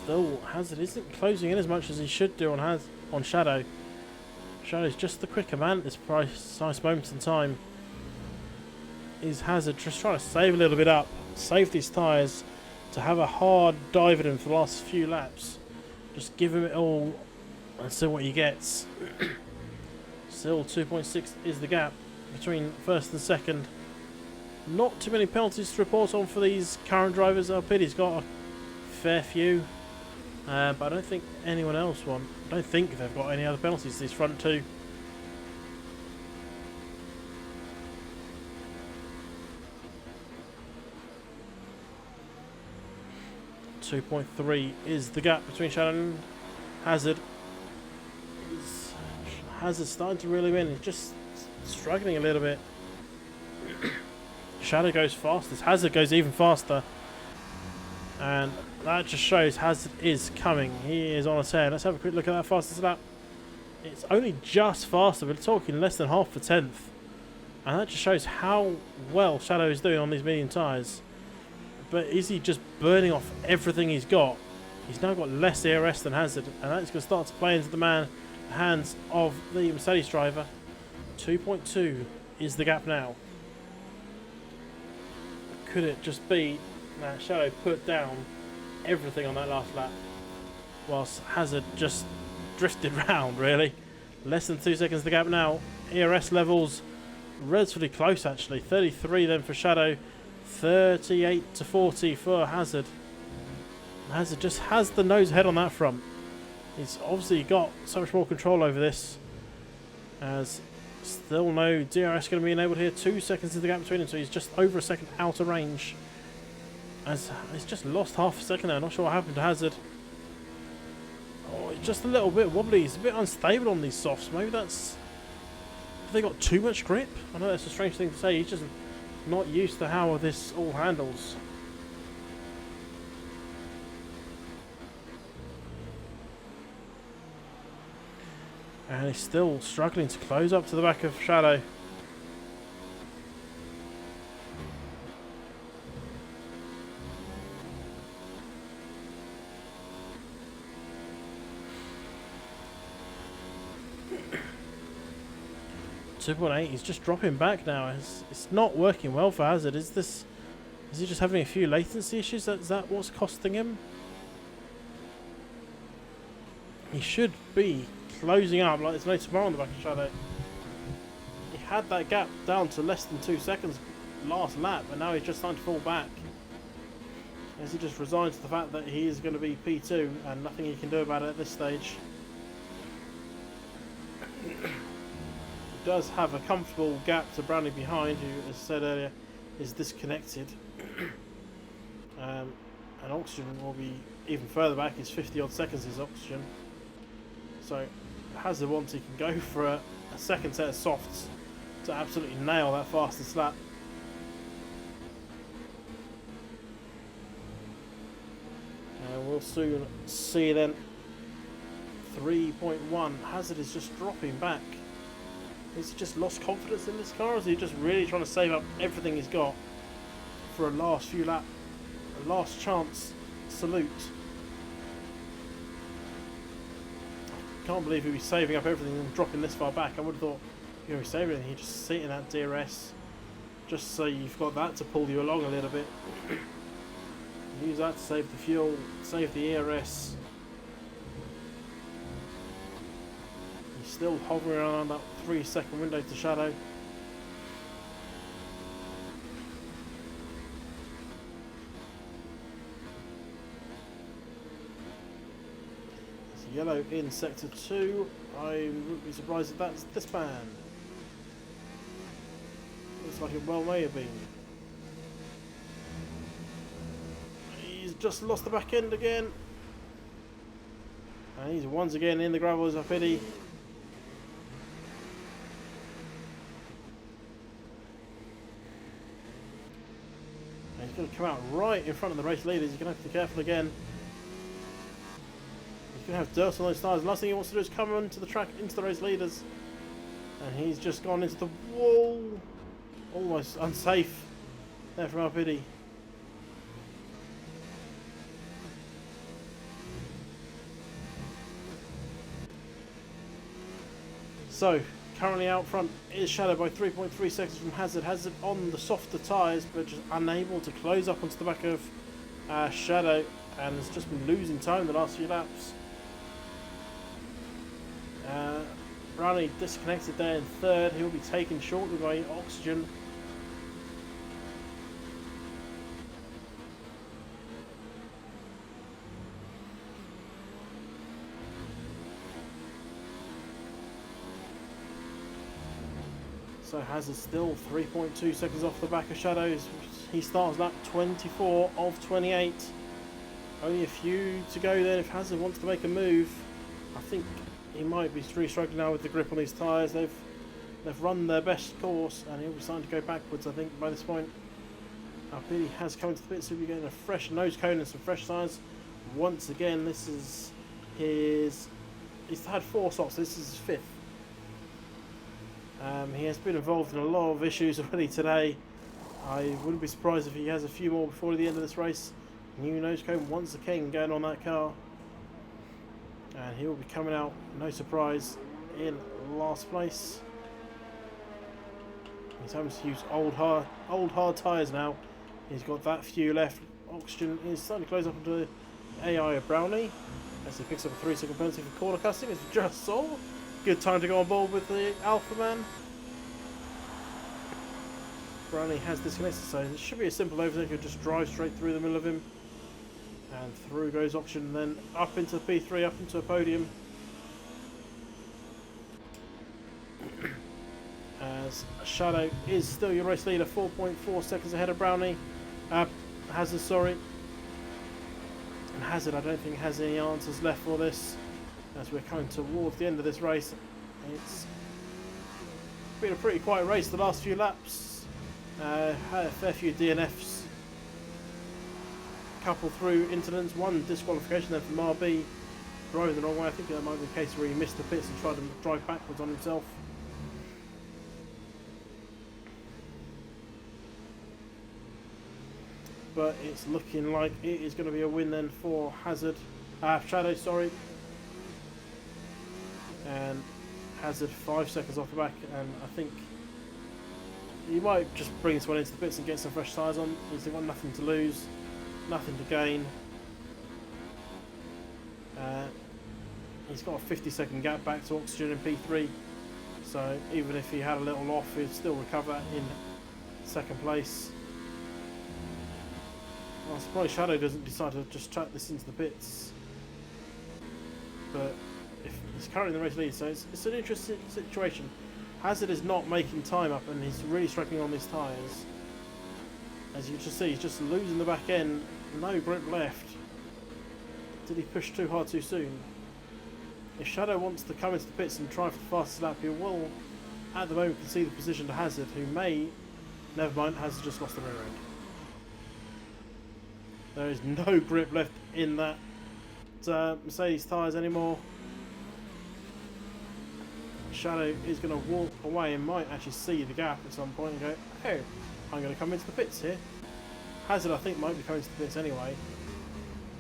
Still, Hazard isn't closing in as much as he should do on Shadow. Shadow's just the quicker man at this precise moment in time. Is Hazard just trying to save a little bit up, save these tyres to have a hard dive at him for the last few laps. Just give him it all and see what he gets. Still 2.6 is the gap between first and second. Not too many penalties to report on for these current drivers. Alpidi's got a fair few. But I don't think anyone else won. I don't think they've got any other penalties, these front two. .3 is the gap between Shadow and Hazard. Hazard's starting to reel him in. He's just struggling a little bit. Shadow goes fastest. Hazard goes even faster. And that just shows Hazard is coming. He is on a tear. Let's have a quick look at that fastest lap. It's only just faster. We're talking less than half a tenth. And that just shows how well Shadow is doing on these medium tyres. But is he just burning off everything he's got? He's now got less ERS than Hazard. And that's going to start to play into the hands of the Mercedes driver. 2.2 is the gap now. Could it just be that Shadow put down everything on that last lap, whilst Hazard just drifted round, really? Less than 2 seconds the gap now. ERS levels relatively close, actually. 33 then for Shadow, 38 to 40 for Hazard. Hazard just has the nose ahead on that front. He's obviously got so much more control over this, as still no DRS going to be enabled here. 2 seconds is the gap between them, so he's just over a second out of range. As he's just lost half a second there. Not sure what happened to Hazard. Oh, it's just a little bit wobbly. He's a bit unstable on these softs. Maybe that's... have they got too much grip? I know that's a strange thing to say. He's just not used to how this all handles. And he's still struggling to close up to the back of Shadow. .8, he's just dropping back now. It's not working well for Hazard. Is he just having a few latency issues? Is that what's costing him? He should be closing up like there's no tomorrow on the back of Shadow. He had that gap down to less than 2 seconds last lap, and now he's just starting to fall back. As he just resigns to the fact that he is going to be P2 and nothing he can do about it at this stage. Does have a comfortable gap to Brownie behind, who, as I said earlier, is disconnected. And Oxygen will be even further back. It's 50 odd seconds is Oxygen. So Hazard wants, he can go for a second set of softs to absolutely nail that fastest lap. And we'll soon see then. 3.1. Hazard is just dropping back. Has he just lost confidence in this car, or is he just really trying to save up everything he's got for a last few lap, a last chance salute? I can't believe he'd be saving up everything and dropping this far back. I would have thought, you know, he's saving everything, you just sit in that DRS just so you've got that to pull you along a little bit. Use that to save the fuel, save the ERS. He's still hovering around that 3-second window to shadow. It's yellow in sector 2. I wouldn't be surprised if that's this man. Looks like it well may have been. He's just lost the back end again. And he's once again in the gravel as a pity. And he's going to come out right in front of the race leaders. He's going to have to be careful again. He's going to have dirt on those tyres. The last thing he wants to do is come onto the track, into the race leaders. And he's just gone into the wall. Almost unsafe there from Alpidi. So, currently out front is Shadow by 3.3 seconds from Hazard. Hazard on the softer tyres, but just unable to close up onto the back of Shadow, and has just been losing time the last few laps. Brownie disconnected there in third. He'll be taken shortly by Oxygen. So Hazard still 3.2 seconds off the back of Shadows. He starts lap 24 of 28. Only a few to go then if Hazard wants to make a move. I think he might be really struggling now with the grip on these tyres. They've run their best course and he'll be starting to go backwards, I think, by this point. Alpidi has come into the pits, so we're getting a fresh nose cone and some fresh tyres. Once again, this is his... He's had 4 stops, this is his 5th. He has been involved in a lot of issues already today. I wouldn't be surprised if he has a few more before the end of this race. New nose cone once again going on that car. And he will be coming out, no surprise, in last place. He's having to use old hard tyres now. He's got that few left. Oxygen is starting to close up onto AI of Brownie as he picks up a 3-second penalty for corner cutting, as we just saw. Good time to go on board with the Alpha Man. Brownie has disconnected, so it should be a simple overtake. He'll just drive straight through the middle of him. And through goes Oxygen, then up into the P3, up into a podium. As Shadow is still your race leader, 4.4 seconds ahead of Brownie. Hazard, sorry. And Hazard, I don't think has any answers left for this. As we're coming towards the end of this race, it's been a pretty quiet race the last few laps. Had a fair few DNFs, couple through incidents, one disqualification there from RB driving the wrong way. I think that might be the case where he missed the pits and tried to drive backwards on himself. But it's looking like it is going to be a win then for Hazard, Shadow, sorry. And Hazard 5 seconds off the back, and I think he might just bring this one into the pits and get some fresh tyres on. He's got nothing to lose, nothing to gain. He's got a 50-second gap back to Oxygen in P3, so even if he had a little off, he'd still recover in second place. I'm surprised Shadow doesn't decide to just chuck this into the pits, but he's currently in the race lead, so it's an interesting situation. Hazard is not making time up, and he's really struggling on these tyres. As you just see, he's just losing the back end, no grip left. Did he push too hard too soon? If Shadow wants to come into the pits and try for the fastest lap, he will at the moment concede the position to Hazard, who may... Never mind, Hazard just lost the rear end. There is no grip left in that Mercedes tyres anymore. Shadow is going to walk away and might actually see the gap at some point and go, oh, I'm going to come into the pits here. Hazard, I think, might be coming into the pits anyway.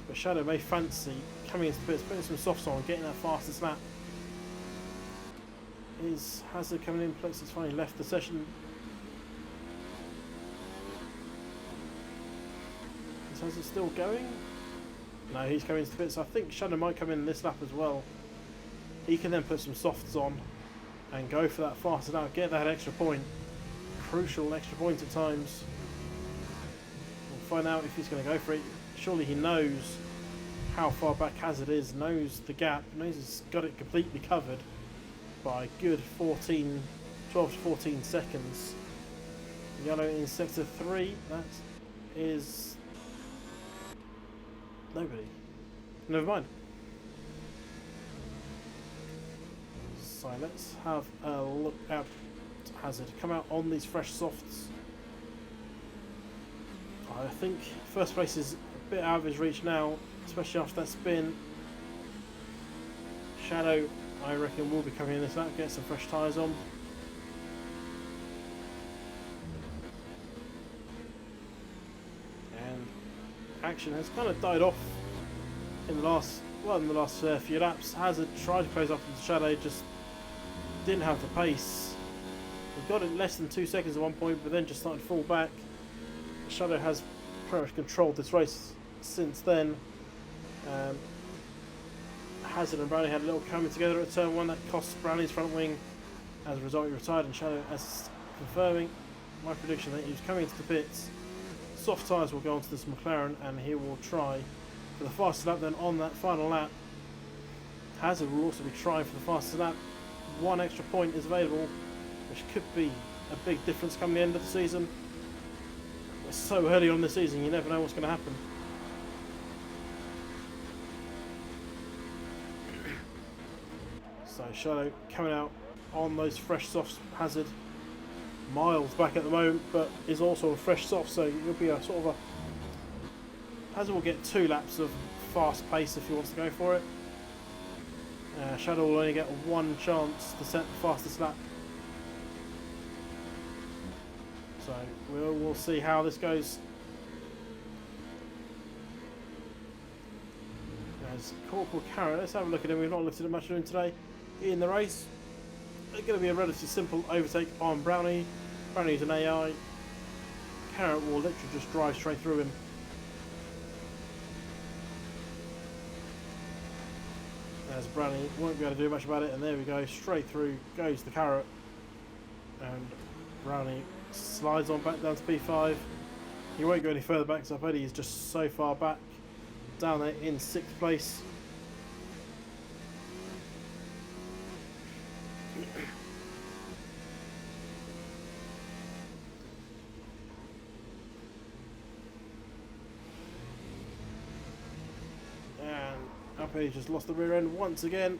But Shadow may fancy coming into the pits, putting some softs on, getting that fastest lap. Is Hazard coming in? Plus, it's finally left the session. Is Hazard still going? No, he's coming into the pits. I think Shadow might come in this lap as well. He can then put some softs on and go for that faster lap, get that extra point. Crucial extra point at times. We'll find out if he's going to go for it. Surely he knows how far back Hazard is, knows the gap, knows he's got it completely covered by a good 12 to 14 seconds. Yellow in sector 3, that is nobody. Never mind. So let's have a look at Hazard. Come out on these fresh softs. I think first place is a bit out of his reach now, especially after that spin. Shadow, I reckon, will be coming in this lap, get some fresh tyres on. And action has kind of died off in the last few laps. Hazard tried to close up into Shadow, just didn't have the pace. He got it less than 2 seconds at one point, but then just started to fall back. Shadow has pretty much controlled this race since then. Hazard and Brownie had a little coming together at turn 1 that cost Brownie's front wing. As a result, he retired, and Shadow, as confirming my prediction that he was coming into the pits. Soft tyres will go onto this McLaren, and he will try for the fastest lap. Then on that final lap, Hazard will also be trying for the fastest lap. One extra point is available, which could be a big difference come the end of the season. We're so early on the season, you never know what's going to happen. So Shadow coming out on those fresh softs. Hazard miles back at the moment, but is also a fresh soft, so it'll be a sort of a... Hazard will get 2 laps of fast pace if he wants to go for it. Shadow will only get 1 chance to set the fastest lap. So we'll see how this goes. There's Corporal Carrot. Let's have a look at him. We've not looked at much of him today in the race. It's going to be a relatively simple overtake on Brownie. Brownie's an AI. Carrot will literally just drive straight through him. As Brownie won't be able to do much about it, and there we go, straight through goes the Carrot, and Brownie slides on back down to P5. He won't go any further back, so I bet he's just so far back, down there in 6th place. And up here, he's just lost the rear end once again.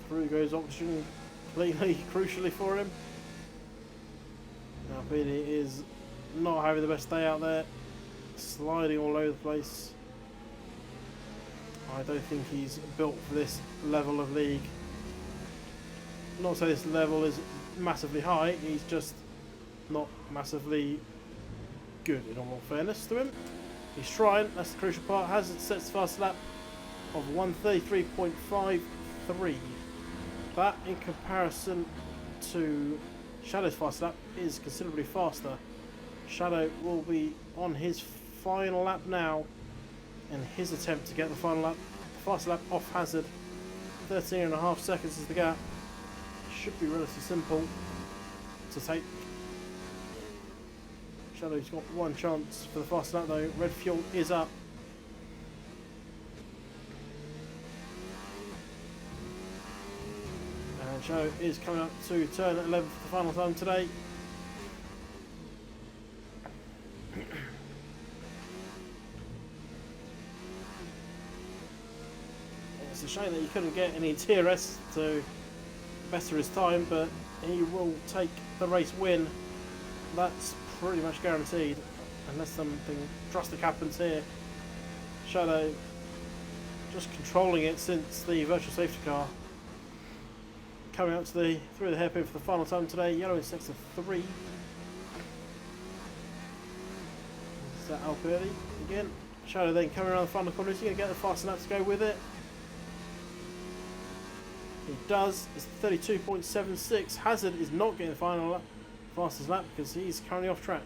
Through goes oxygen completely, crucially for him. Now Peony is not having the best day out there, sliding all over the place. I don't think he's built for this level of league. Not to say this level is massively high, he's just not massively good, in all fairness to him. He's trying, that's the crucial part. Hazard sets the fast lap of 1:33.53. That, in comparison to Shadow's fast lap, is considerably faster. Shadow will be on his final lap now in his attempt to get the final lap. Fast lap off Hazard. 13.5 seconds is the gap. Should be relatively simple to take. Shadow's got 1 chance for the fast lap though. Red fuel is up. And Shadow is coming up to turn 11 for the final time today. It's a shame that he couldn't get any TRS to better his time, but he will take the race win. That's pretty much guaranteed, unless something drastic happens here. Shadow just controlling it since the virtual safety car. Coming up to through the hairpin for the final time today. Yellow in sector 3. Is that Alberti again? Shadow then coming around the final corner. Is he going to get the fast lap to go with it? He does. It's 32.76. Hazard is not getting the final lap, fastest lap because he's currently off track.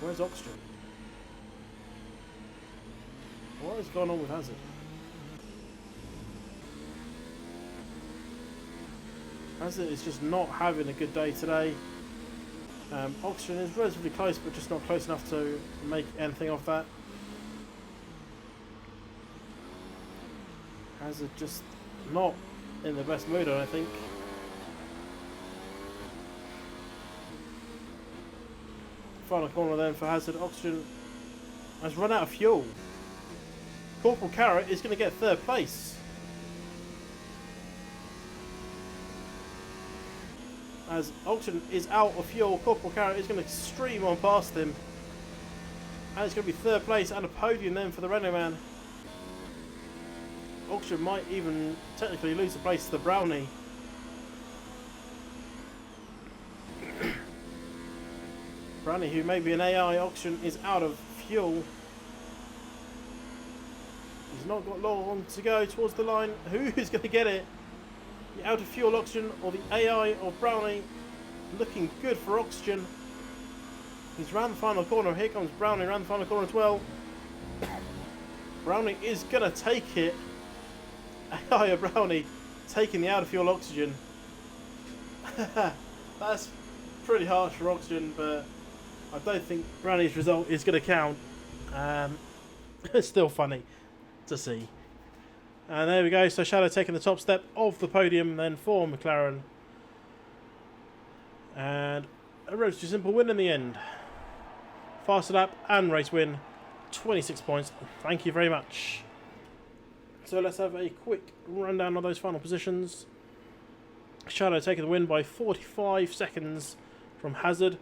Where's Oxygen? What has gone on with Hazard? Hazard is just not having a good day today. Oxygen is relatively close, but just not close enough to make anything of that. Hazard just not in the best mood, I don't think. Final corner then for Hazard. Oxygen has run out of fuel. Corporal Carrot is going to get third place. As Oxygen is out of fuel, Corporal Carrot is going to stream on past him. And it's going to be third place and a podium then for the Renault man. Oxygen might even technically lose the place to the Brownie. Brownie, who may be an AI, Oxygen is out of fuel. He's not got long to go towards the line. Who's going to get it? The out of fuel Oxygen or the AI or Brownie? Looking good for Oxygen. He's round the final corner. Here comes Brownie round the final corner as well. Brownie is going to take it. AI or Brownie taking the out of fuel Oxygen. That's pretty harsh for Oxygen, but I don't think Brownie's result is going to count. It's still funny to see. And there we go. So Shadow taking the top step of the podium then for McLaren. And a relatively simple win in the end. Faster lap and race win. 26 points. Thank you very much. So let's have a quick rundown of those final positions. Shadow taking the win by 45 seconds from Hazard.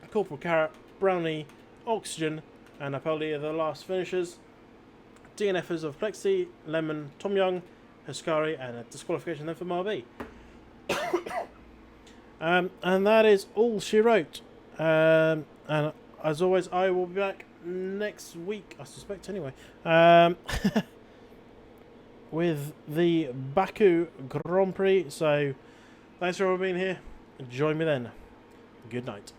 Corporal Carrot, Brownie, Oxygen and Napoli are the last finishers. DNFers of Plexi, Lemon, Tom Young, Husqari and a disqualification then for Marby. And that is all she wrote. And as always, I will be back next week, I suspect anyway, with the Baku Grand Prix. So thanks for all being here. Join me then. Good night.